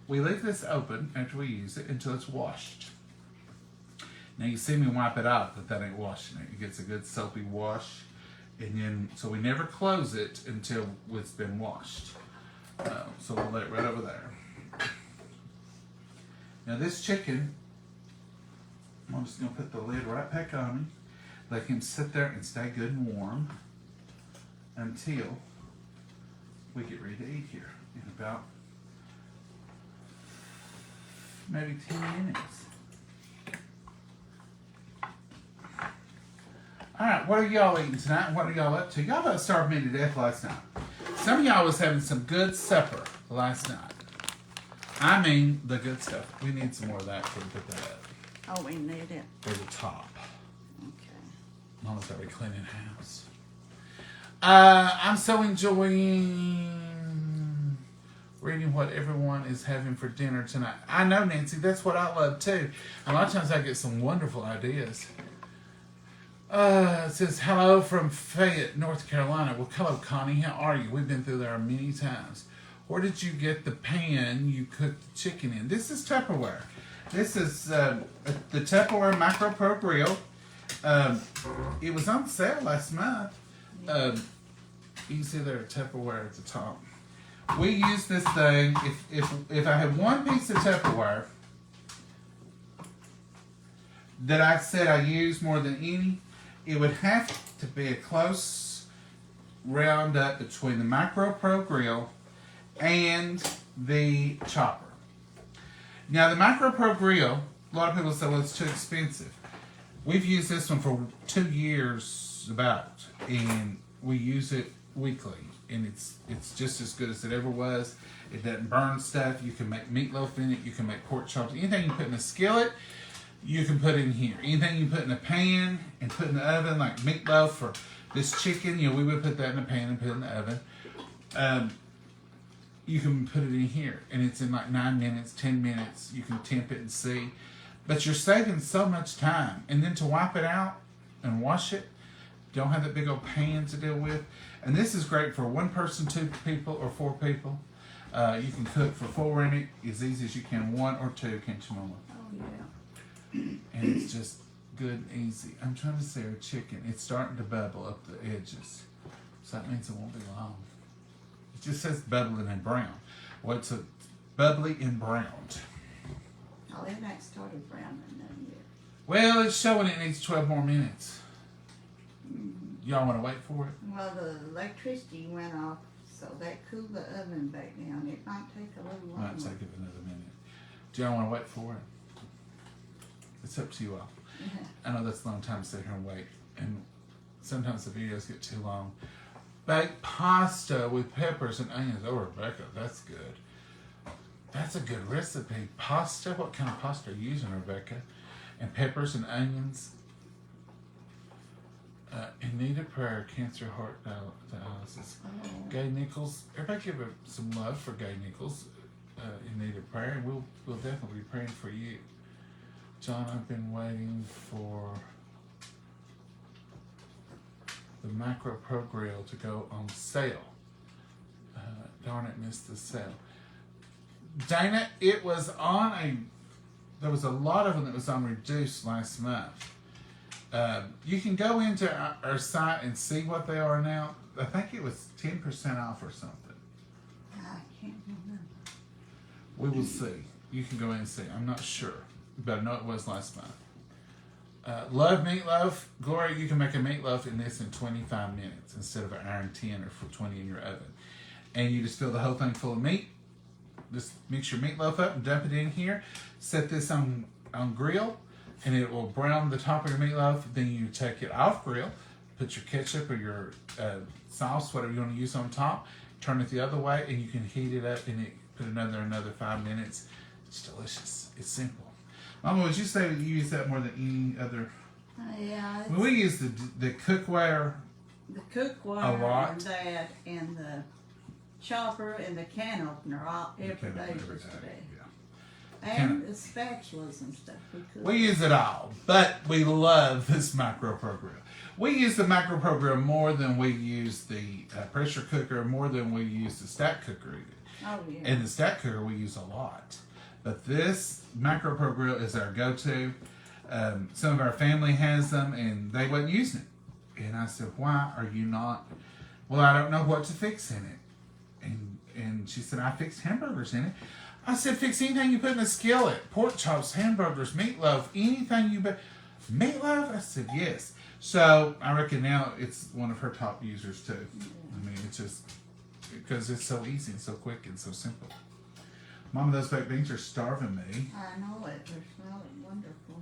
We leave this open after we use it until it's washed. Now you see me wipe it out, but that ain't washing it. It gets a good soapy wash. And then, so we never close it until it's been washed. So we'll lay it right over there. Now this chicken, I'm just going to put the lid right back on him. Let him sit there and stay good and warm until we get ready to eat here in about maybe 10 minutes. Alright, what are y'all eating tonight? What are y'all up to? Y'all about starved me to death last night. Some of y'all was having some good supper last night. I mean, the good stuff. We need some more of that before we put that up. Oh, we need it. For the top. Okay. Mama's already cleaning house. I'm so enjoying reading what everyone is having for dinner tonight. I know, Nancy, that's what I love too. A lot of times I get some wonderful ideas. It says, hello from Fayette, North Carolina. Well, hello, Connie. How are you? We've been through there many times. Where did you get the pan you cooked the chicken in? This is Tupperware. This is the Tupperware Macro Pro Grill. It was on sale last month. You can see there Tupperware at the top. We use this thing, if I have one piece of Tupperware that I said I use more than any, it would have to be a close round up between the Macro Pro Grill and the chopper. Now the Macro Pro Grill, a lot of people say, well, it's too expensive. We've used this one for 2 years about, and we use it weekly, and it's just as good as it ever was. It doesn't burn stuff. You can make meatloaf in it. You can make pork chops. Anything you put in a skillet, you can put in here. Anything you put in a pan and put in the oven, like meatloaf or this chicken, we would put that in a pan and put it in the oven. You can put it in here, and it's in like 9 minutes, 10 minutes. You can temp it and see. But you're saving so much time. And then to wipe it out and wash it, don't have that big old pan to deal with. And this is great for 1 person, 2 people, or 4 people. You can cook for 4 in it as easy as you can, 1 or 2, can't you, Mama? Oh, yeah. And it's just good and easy. I'm trying to say our chicken. It's starting to bubble up the edges. So that means it won't be long. It just says bubbling and brown. Well, it's a bubbly and browned. Oh, it ain't started browning then yet. Well, it's showing it needs 12 more minutes. Y'all want to wait for it? Well, the electricity went off, so that cooled the oven back down. It might take a little longer. Might take it another minute. Do y'all want to wait for it? It's up to you all. Yeah. I know that's a long time to sit here and wait. And sometimes the videos get too long. Baked pasta with peppers and onions. Oh, Rebecca, that's good. That's a good recipe. Pasta? What kind of pasta are you using, Rebecca? And peppers and onions. In need of prayer, cancer, heart dialysis. Oh. Gay Nichols. Everybody give some love for Gay Nichols in need of prayer. And we'll definitely be praying for you. John, I've been waiting for the Macro Pro Grill to go on sale. Darn it, missed the sale. Dana, it was on there was a lot of them that was on reduced last month. You can go into our site and see what they are now. I think it was 10% off or something. I can't remember. We will see. You can go in and see. I'm not sure, but I know it was last month. Love meatloaf. Gloria, you can make a meatloaf in this in 25 minutes instead of an hour and 10 or for 20 in your oven. And you just fill the whole thing full of meat. Just mix your meatloaf up and dump it in here. Set this on grill, and it will brown the top of your meatloaf. Then you take it off grill, put your ketchup or your sauce, whatever you want to use on top. Turn it the other way, and you can heat it up, and put another 5 minutes. It's delicious. It's simple. Mama, would you say that you use that more than any other? Yeah. Well, we use the cookware. The cookware A lot. and that and the chopper and the can opener all every day Every used to day, be. yeah. And the spatulas and stuff. We use it all, but we love this micro program. We use the micro program more than we use the pressure cooker, more than we use the stack cooker. Oh yeah. And the stack cooker we use a lot. But this micro pro grill is our go-to. Some of our family has them, and they wasn't using it. And I said, "Why are you not?" Well, I don't know what to fix in it. And she said, "I fixed hamburgers in it." I said, "Fix anything you put in a skillet: pork chops, hamburgers, meatloaf, anything you put." Meatloaf? I said, "Yes." So I reckon now it's one of her top users too. I mean, it's just because it's so easy and so quick and so simple. Mama, those baked beans are starving me. I know it. They're smelling wonderful.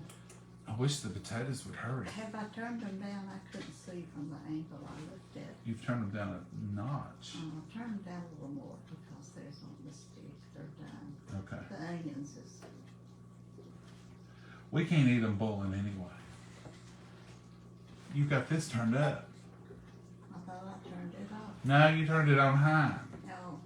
I wish the potatoes would hurry. Have I turned them down? I couldn't see from the angle I looked at. You've turned them down a notch. Turn them down a little more because there's on the stick. They're done. Okay. The onions is. We can't eat them boiling anyway. You got this turned up. I thought I turned it off. No, you turned it on high. No.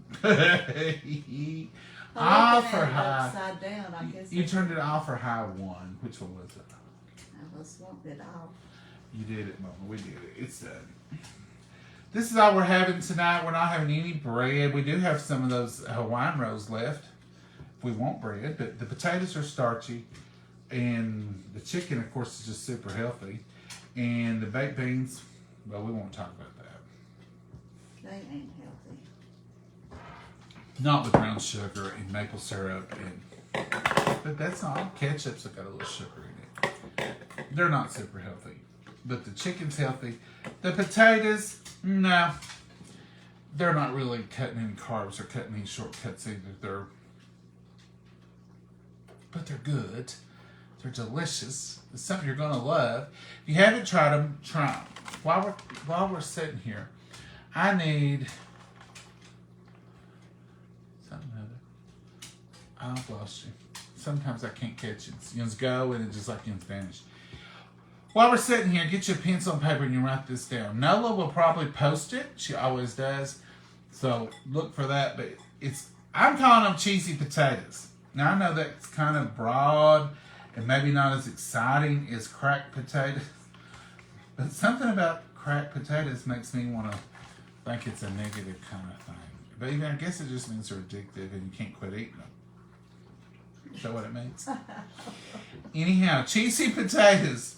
Off Looking or at it high? upside down, I guess. You turned it off or high one? Which one was it? I was wanting it off. You did it, Mama. We did it. It's done. This is all we're having tonight. We're not having any bread. We do have some of those Hawaiian rolls left. We want bread, but the potatoes are starchy. And the chicken, of course, is just super healthy. And the baked beans, well, we won't talk about that. They ain't healthy. Not with brown sugar and maple syrup. But that's all. Ketchup's got a little sugar in it. They're not super healthy. But the chicken's healthy. The potatoes, no. They're not really cutting any carbs or cutting any shortcuts either. But they're good. They're delicious. It's something you're going to love. If you haven't tried them, try them. While we're sitting here, I need something other. I've lost you. Sometimes I can't catch it. You just go and it just like you vanish. While we're sitting here, get your pencil and paper and you write this down. Nola will probably post it. She always does. So look for that. But I'm calling them cheesy potatoes. Now I know that's kind of broad and maybe not as exciting as cracked potatoes. But something about cracked potatoes makes me want to think it's a negative kind of thing. But even I guess it just means they're addictive and you can't quit eating them. Is that what it means? Anyhow, cheesy potatoes.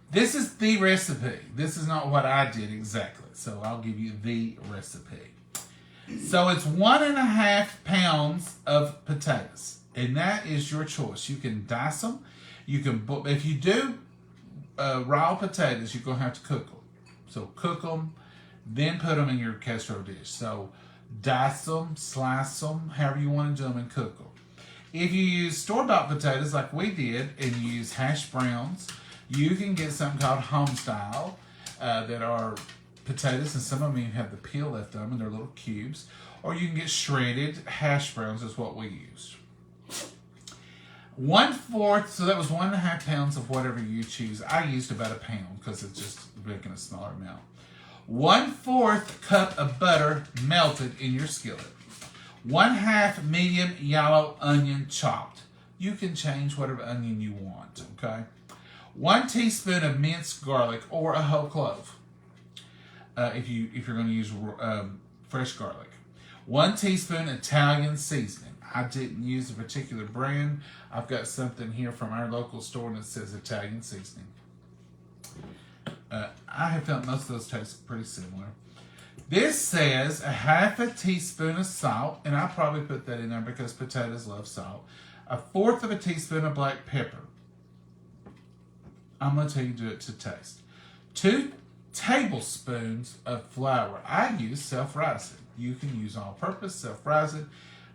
This is the recipe. This is not what I did exactly. So I'll give you the recipe. So it's 1.5 pounds of potatoes. And that is your choice. You can dice them. You can, if you do raw potatoes, you're going to have to cook them. So cook them, then put them in your casserole dish. So dice them, slice them, however you want to do them, and cook them. If you use store-bought potatoes like we did, and you use hash browns, you can get something called home style that are potatoes, and some of them even have the peel left on them, and they're little cubes. Or you can get shredded hash browns is what we used. 1/4, so that was 1.5 pounds of whatever you choose. I used about 1 pound because it's just making a smaller amount. 1/4 cup of butter melted in your skillet. 1/2 medium yellow onion chopped. You can change whatever onion you want, okay? 1 teaspoon of minced garlic or a whole clove. If you're going to use fresh garlic. 1 teaspoon Italian seasoning. I didn't use a particular brand. I've got something here from our local store that says Italian seasoning. I have found most of those taste pretty similar. This says a half a teaspoon of salt, and I probably put that in there because potatoes love salt. A fourth of a teaspoon of black pepper. I'm going to tell you to do it to taste. 2 tablespoons of flour. I use self-rising. You can use all-purpose, self-rising,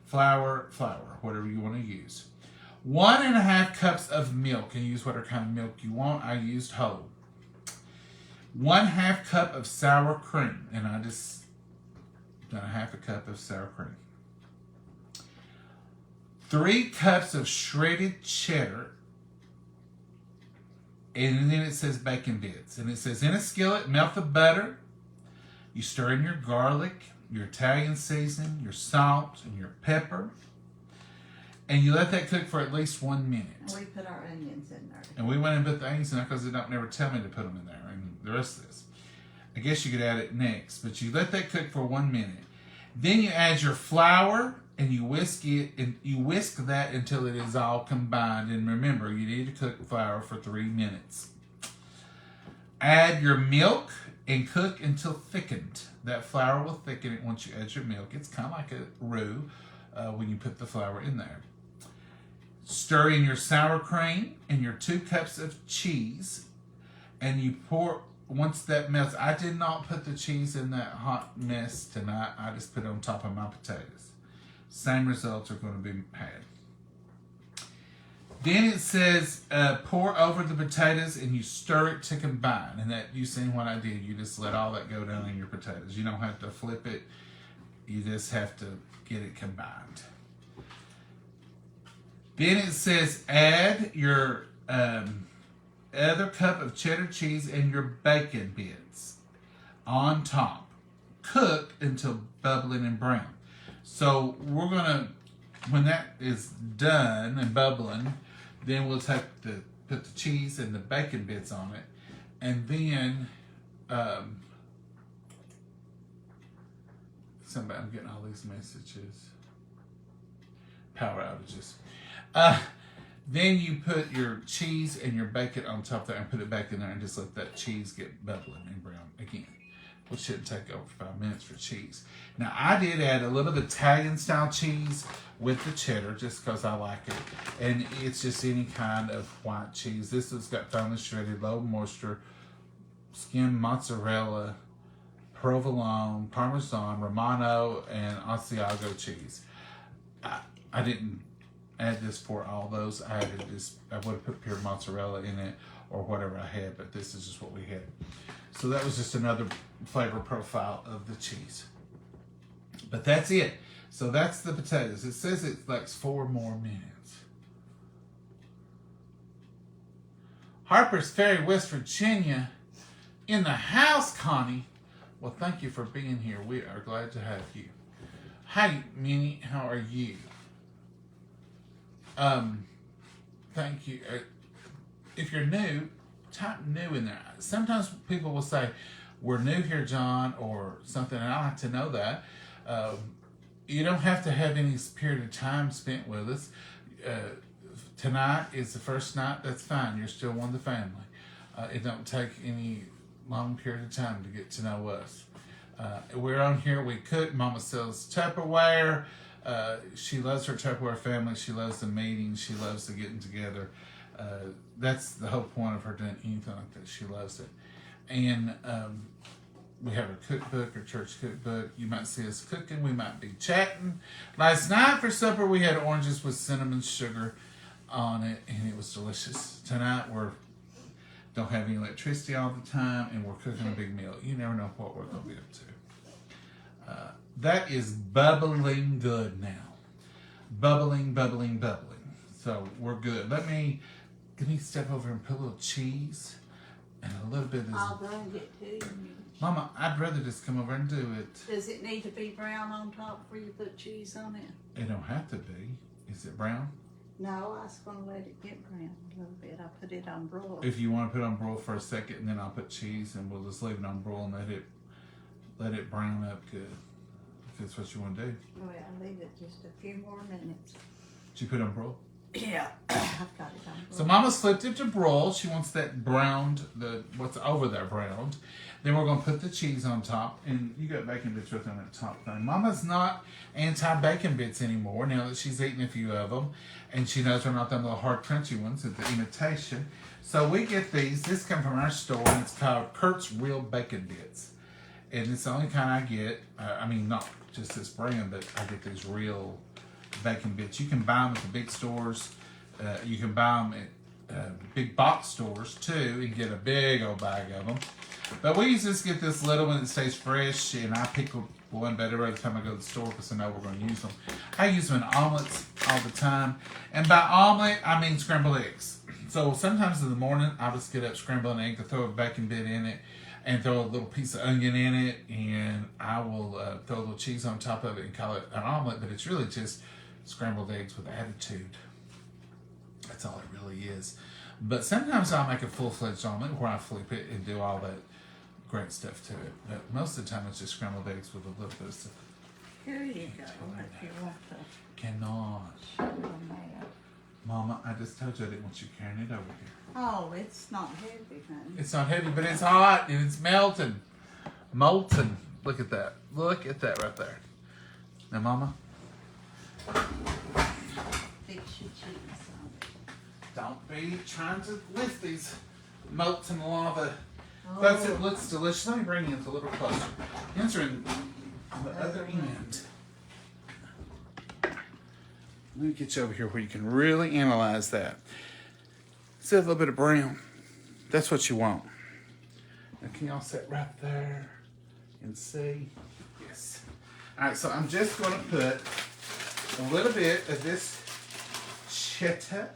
flour, whatever you want to use. 1.5 cups of milk, and use whatever kind of milk you want. I used whole. 1/2 cup of sour cream, and I just done 1/2 cup of sour cream. 3 cups of shredded cheddar, and then it says bacon bits, and it says in a skillet, melt the butter. You stir in your garlic, your Italian seasoning, your salt, and your pepper, and you let that cook for at least 1 minute. And we put our onions in there. And we went and put the onions in there because they don't never tell me to put them in there. And the rest of this, I guess you could add it next, but you let that cook for 1 minute. Then you add your flour and you whisk it, and you whisk that until it is all combined. And remember, you need to cook flour for 3 minutes. Add your milk and cook until thickened. That flour will thicken it once you add your milk. It's kind of like a roux when you put the flour in there. Stir in your sour cream and your 2 cups of cheese, and you pour, once that melts. I did not put the cheese in that hot mess tonight. I just put it on top of my potatoes. Same results are going to be had. Then it says pour over the potatoes and you stir it to combine. And that, you seen what I did. You just let all that go down in your potatoes. You don't have to flip it. You just have to get it combined. Then it says add your other cup of cheddar cheese and your bacon bits on top. Cook until bubbling and brown. So we're going to, when that is done and bubbling, then we'll put the cheese and the bacon bits on it. And then, I'm getting all these messages. Power outages. Then you put your cheese and your bacon on top there and put it back in there and just let that cheese get bubbling and brown again. Which shouldn't take over 5 minutes for cheese. Now, I did add a little Italian style cheese with the cheddar just because I like it. And it's just any kind of white cheese. This has got finely shredded, low moisture, skim mozzarella, provolone, parmesan, romano, and Asiago cheese. I didn't add this for all those. I added this, I would have put pure mozzarella in it or whatever I had, but this is just what we had. So that was just another flavor profile of the cheese. But that's it. So that's the potatoes. It says it likes 4 more minutes. Harper's Ferry, West Virginia, in the house, Connie. Well, thank you for being here. We are glad to have you. Hi, Minnie. How are you? Thank you. If you're new, type new in there. Sometimes people will say, we're new here, John, or something, and I like to know that. You don't have to have any period of time spent with us. Tonight is the first night, that's fine. You're still one of the family. It don't take any long period of time to get to know us. We're on here, we cook. Mama sells Tupperware. She loves her Tupperware family. She loves the meetings. She loves the getting together. That's the whole point of her doing anything like that. She loves it. And we have her cookbook, her church cookbook. You might see us cooking. We might be chatting. Last night for supper, we had oranges with cinnamon sugar on it, and it was delicious. Tonight, don't have any electricity all the time, and we're cooking a big meal. You never know what we're going to be up to. That is bubbling good now. Bubbling, bubbling, bubbling. So we're good. Let me step over and put a little cheese and a little bit of this. I'll bring it to you. Mama, I'd rather just come over and do it. Does it need to be brown on top before you put cheese on it? It don't have to be. Is it brown? No, I was going to let it get brown a little bit. I put it on broil. If you want to put it on broil for a second, and then I'll put cheese, and we'll just leave it on broil and let it brown up good. that's what you want to do. Well, leave it just a few more minutes. Did you put on broil? Yeah, I've got it on. So Mama's flipped it to broil. She wants that browned, what's over there browned. Then we're gonna put the cheese on top, and you got bacon bits right on that top thing. Mama's not anti-bacon bits anymore now that she's eaten a few of them, and she knows they're not them little hard crunchy ones, it's the imitation. So we get these. This come from our store, and it's called Kurt's Real Bacon Bits, and it's the only kind I get. I mean, not just this brand, but I get these real bacon bits. You can buy them at the big stores. You can buy them at big box stores too, and get a big old bag of them. But we used to just get this little one that stays fresh, and I pick one better every time I go to the store because I know we're going to use them. I use them in omelets all the time, and by omelet I mean scrambled eggs. So sometimes in the morning I'll just get up, scramble an egg, to throw a bacon bit in it, and throw a little piece of onion in it, and I will throw a little cheese on top of it and call it an omelet, but it's really just scrambled eggs with attitude. That's all it really is. But sometimes I'll make a full-fledged omelet where I flip it and do all that great stuff to it. But most of the time it's just scrambled eggs with a little bit of stuff. Here you go, if you want to Cannot. show them that. Mama, I just told you I didn't want you carrying it over here. Oh, it's not heavy, honey. It's not heavy, but it's hot and it's melting. Molten. Look at that. Look at that right there. Now, Mama, Fix your cheese on it. don't be trying to lift these molten lava. Oh. Folks, it looks delicious. Let me bring you a little closer. Answering on the other end. Let me get you over here where you can really analyze that. See a little bit of brown. That's what you want. Now, can y'all sit right there and see? Yes. All right, so I'm just going to put a little bit of this cheddar.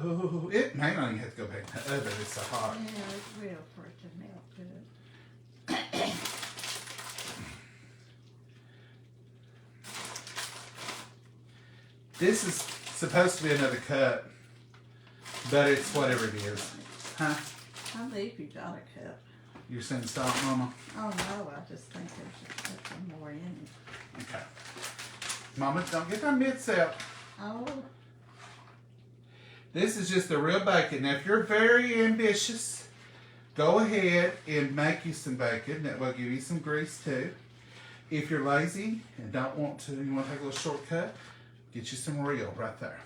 Oh, it may not even have to go back in the oven. It's so hot. Yeah, it's real for it to melt good. This is supposed to be another cup, but it's whatever it is. Huh? I believe you got a cup. You're saying stop, Mama? Oh no, I just think there's a couple more in it. Okay. Mama, don't get my mitts out. Oh, This is just the real bacon. Now, if you're very ambitious, go ahead and make you some bacon. That will give you some grease too. If you're lazy and don't want to, you want to take a little shortcut, get you some real right there.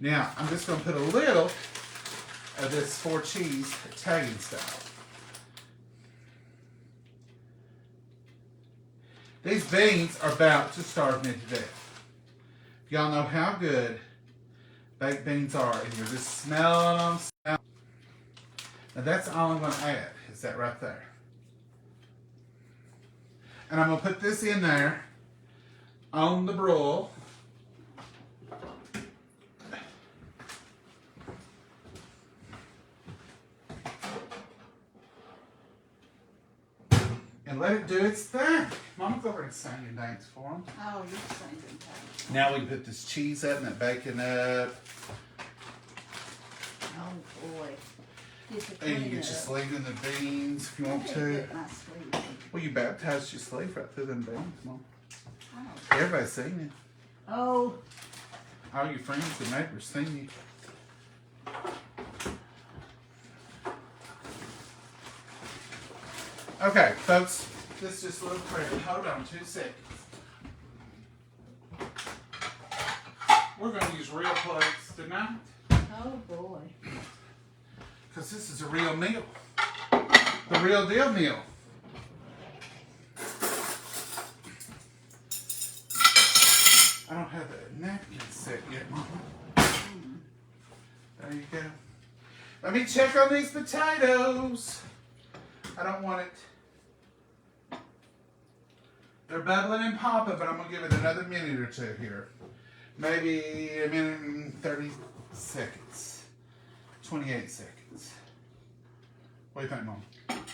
Now, I'm just going to put a little of this 4 cheese Italian style. These beans are about to starve me to death. Y'all know how good baked beans are, and you're just smelling them. Now that's all I'm going to add, is that right there. And I'm going to put this in there on the broil. And let it do its thing. Mama, go over and sing and dance for them. oh, you're singing that. Now we can put this cheese up and that bacon up. Oh boy. Get the And you clean get your up. sleeve in the beans if you want I to. get my sleeve. Well, you baptized your sleeve right through them beans, Mom. Oh. Everybody's seen it. Oh, All your friends and neighbors seen you. Okay, folks, this is just a little prayer. Hold on 2 seconds. We're going to use real plates tonight oh boy. because this is a real meal. The real deal meal. I don't have a napkin set yet, Mama. There you go. Let me check on these potatoes. I don't want it. They're bubbling and popping, but I'm going to give it another minute or two here. Maybe a minute and 30 seconds. 28 seconds. What do you think, Mom?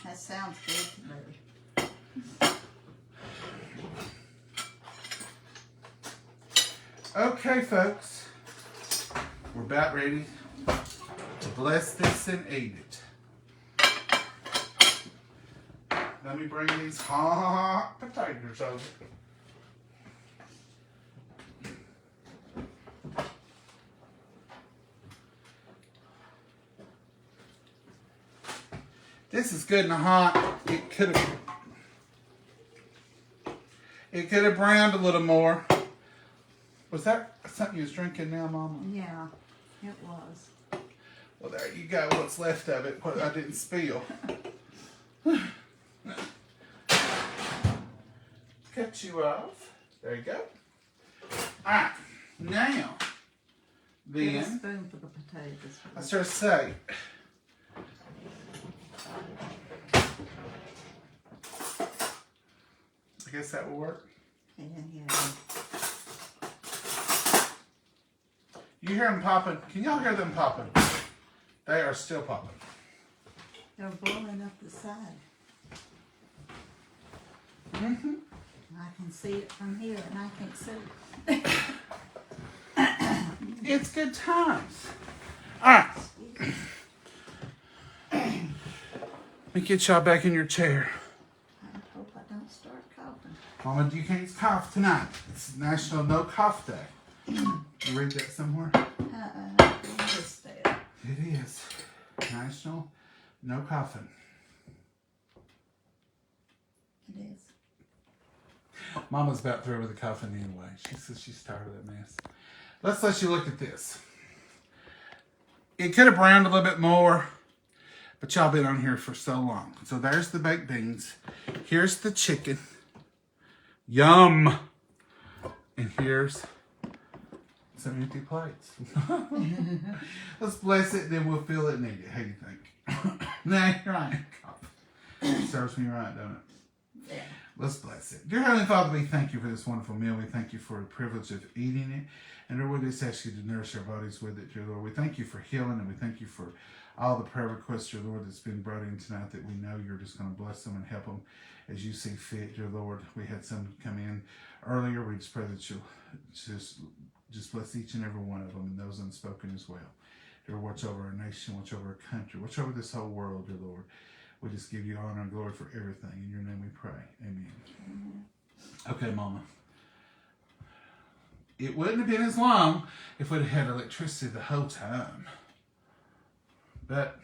That sounds good to me. Okay, folks. We're about ready to bless this and eat it. let me bring these hot potatoes over. This is good and hot. It could have browned a little more. Was that something you was drinking now, Mama? Yeah, it was. Well, there you go. What's left of it, what I didn't spill. Cut you off. There you go. All right. Now, Get a then, spoon for the potatoes. I start to say, I guess that will work. Yeah. You hear them popping? Can y'all hear them popping? They are still popping. They're blowing up the side. Mm-hmm. I can see it from here, and I can't see it. It's good times. All right. Let me get y'all back in your chair. I hope I don't start coughing. Mama, you can't cough tonight. It's National No Cough Day. You read that somewhere? Just there. It is. National No Coughing. It is. Mama's about through with the coughing anyway. She says she's tired of that mess. Let's let you look at this. It could have browned a little bit more, but y'all been on here for so long. So there's the baked beans. Here's the chicken. Yum. And here's some empty plates. Let's bless it, then we'll feel it and eat it. How do you think? Nah, you're right. It serves me right, don't it? Yeah. Let's bless it. Dear Heavenly Father, we thank you for this wonderful meal. We thank you for the privilege of eating it. And Lord, we just ask you to nourish our bodies with it, dear Lord. We thank you for healing, and we thank you for all the prayer requests, dear Lord, that's been brought in tonight, that we know you're just going to bless them and help them as you see fit, dear Lord. We had some come in earlier. We just pray that you'll just bless each and every one of them, and those unspoken as well. Dear, watch over our nation, watch over our country, watch over this whole world, dear Lord. We just give you honor and glory for everything. In your name we pray. Amen. Okay, Mama. It wouldn't have been as long if we'd had electricity the whole time. But,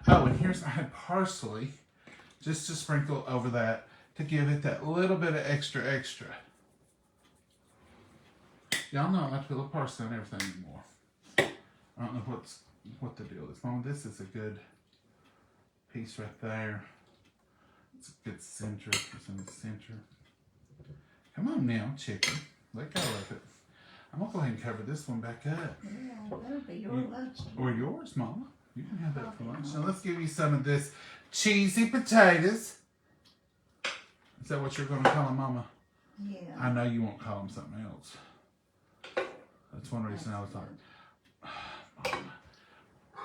oh, and here's, I had parsley just to sprinkle over that to give it that little bit of extra. Y'all know I like to put a little parsley on everything anymore. I don't know what the deal is. Mama, this is a good piece right there. It's a good center. It's in the center. Come on now, chicken. Let go of it. I'm going to go ahead and cover this one back up. Yeah, that'll be your lunch. Or yours, Mama. You can have that for lunch. Now let's give you some of this cheesy potatoes. Is that what you're going to call them, Mama? Yeah. I know you won't call them something else. That's one reason I was like, Mama.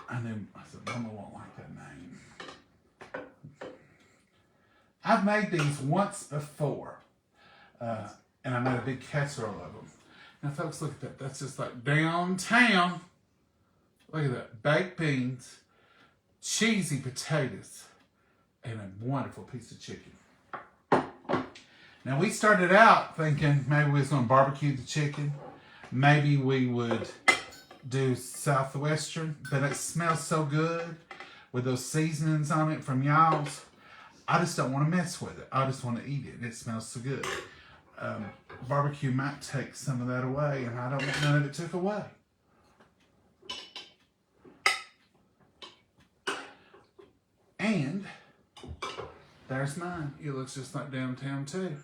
And then I said, Mama won't like that name. I've made these once before. And I made a big casserole of them. Now, folks, look at that. That's just like downtown. Look at that. Baked beans, cheesy potatoes, and a wonderful piece of chicken. Now, we started out thinking maybe we was going to barbecue the chicken. Maybe we would do Southwestern, but it smells so good with those seasonings on it from y'all's. I just don't want to mess with it. I just want to eat it. It smells so good. Barbecue might take some of that away, and I don't want none of it took away. And there's mine. It looks just like downtown too.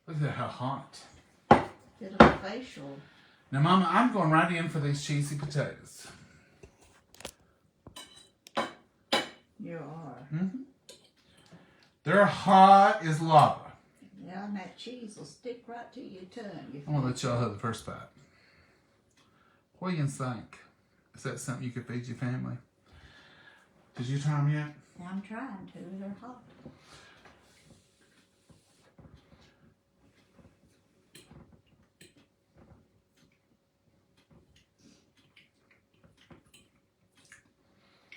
Look at that, how hot. Did a facial. Now, Mama, I'm going right in for these cheesy potatoes. You are. Mm-hmm. They're hot as lava. Yeah, and that cheese will stick right to your tongue. I'm going to let y'all have the first bite. What do you think? Is that something you could feed your family? Did you try them yet? I'm trying to. They're hot.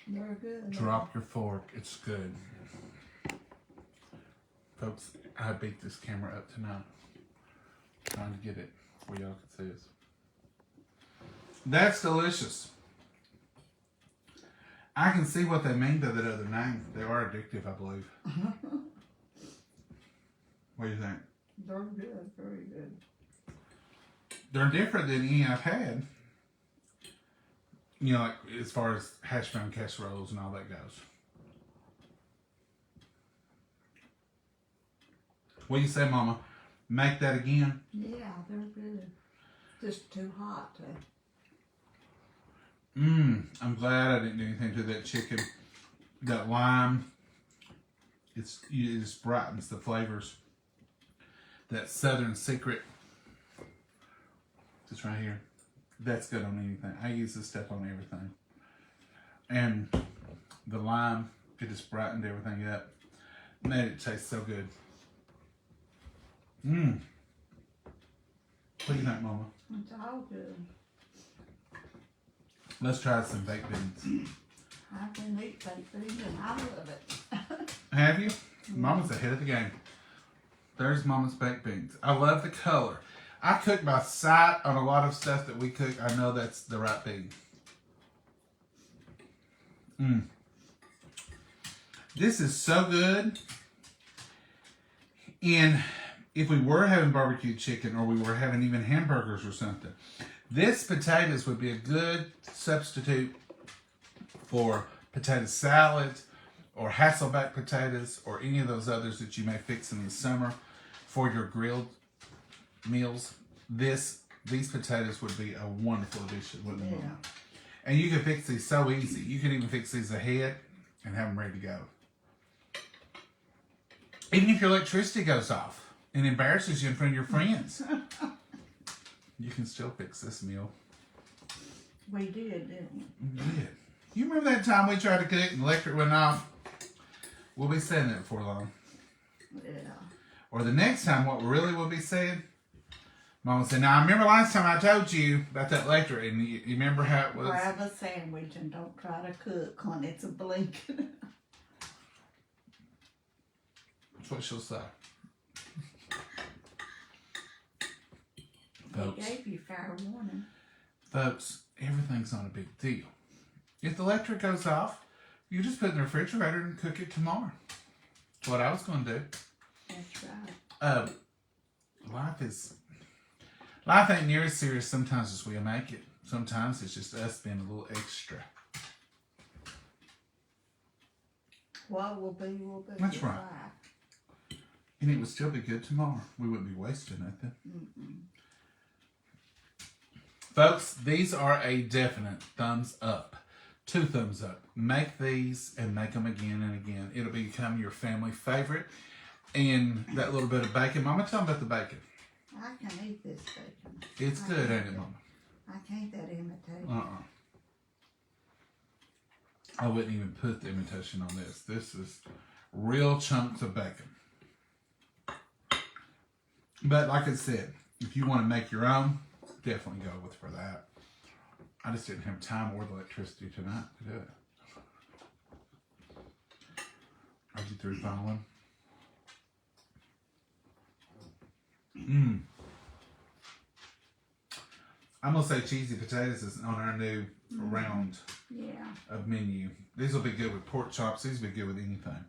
They're good. Drop your fork. It's good. Folks, I beat this camera up tonight. Trying to get it where y'all can see us. That's delicious. I can see what they mean by that other name. They are addictive, I believe. What do you think? They're good, very good. They're different than any I've had. You know, like as far as hash brown casseroles and all that goes. What do you say, Mama? Make that again? Yeah, they're good. Just too hot to. I'm glad I didn't do anything to that chicken. That lime, it just brightens the flavors. That Southern Secret, this right here, that's good on anything. I use this stuff on everything. And the lime, it just brightened everything up. Made it taste so good. What do you think, Mama? It's all good. Let's try some baked beans. I can eat baked beans and I love it. Have you? Mama's ahead of the game. There's Mama's baked beans. I love the color. I cook by sight on a lot of stuff that we cook. I know that's the right bean. This is so good. And if we were having barbecue chicken or we were having even hamburgers or something, this potatoes would be a good substitute for potato salad or Hasselback potatoes or any of those others that you may fix in the summer for your grilled meals. These potatoes would be a wonderful addition, wouldn't they? Yeah. And you can fix these so easy. You can even fix these ahead and have them ready to go. Even if your electricity goes off and embarrasses you in front of your friends, you can still fix this meal. We did, didn't we? You did. You remember that time we tried to cook and the electric went off? We'll be saying that before long. Yeah. Or the next time, what we really will be saying, Mama said, now I remember last time I told you about that electric, and you remember how it was? Grab a sandwich and don't try to cook when it's a blinking. That's what she'll say. They Folks, gave you fair warning. folks, everything's not a big deal. If the electric goes off, you just put it in the refrigerator and cook it tomorrow. That's what I was going to do. That's right. Life ain't near as serious sometimes as we make it. Sometimes it's just us being a little extra. What will be, will be. That's right. And it would still be good tomorrow. We wouldn't be wasting nothing. Folks, these are a definite thumbs up. 2 thumbs up. Make these and make them again and again. It'll become your family favorite. And that little bit of bacon. Mama, tell them about the bacon. I can eat this bacon. It's good, ain't it, Mama? I can't that imitation. I wouldn't even put the imitation on this. This is real chunks of bacon. But like I said, if you want to make your own, definitely go with for that. I just didn't have time or the electricity tonight to do it. Are you through finally? I'm going to say cheesy potatoes is on our new round of menu. These will be good with pork chops. These will be good with anything.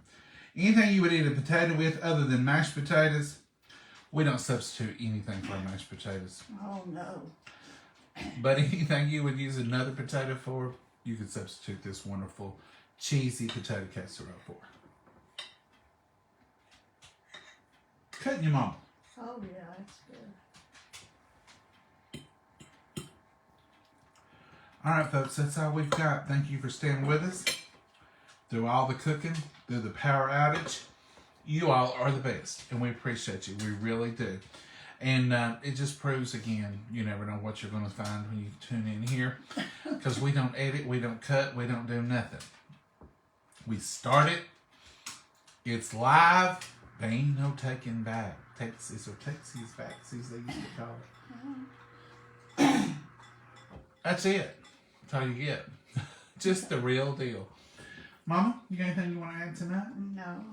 Anything you would eat a potato with other than mashed potatoes, we don't substitute anything for mashed potatoes. Oh, no. But anything you would use another potato for, you could substitute this wonderful cheesy potato casserole for. Cutting your mama. Oh, yeah, that's good. All right, folks, that's all we've got. Thank you for staying with us through all the cooking, through the power outage. You all are the best, and we appreciate you. We really do. And it just proves, again, you never know what you're going to find when you tune in here. Because we don't edit, we don't cut, we don't do nothing. We start it. It's live. There ain't no taking back. Texas or Texas backsies, they used to call it. That's it. That's all you get. Just the real deal. Mama, you got anything you want to add tonight? No.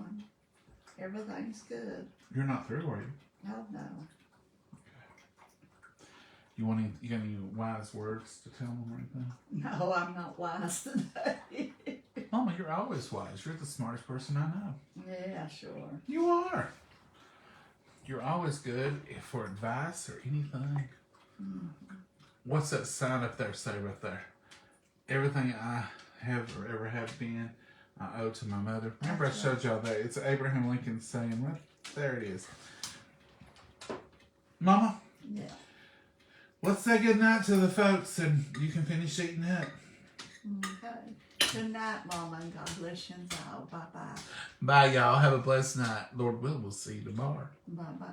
Everything's good. You're not through, are you? Oh, no. You got any wise words to tell them or anything? No, I'm not wise today. Mama, you're always wise. You're the smartest person I know. Yeah, sure. You are. You're always good for advice or anything. Mm-hmm. What's that sign up there say right there? Everything I have or ever have been, I owe to my mother. Remember I showed y'all that. It's Abraham Lincoln saying, right there it is. Mama, Yeah. let's say goodnight to the folks and you can finish eating up. Okay. Good night, Mama, and God bless you all. Bye-bye. Bye, y'all. Have a blessed night. Lord willing, we'll see you tomorrow. Bye-bye.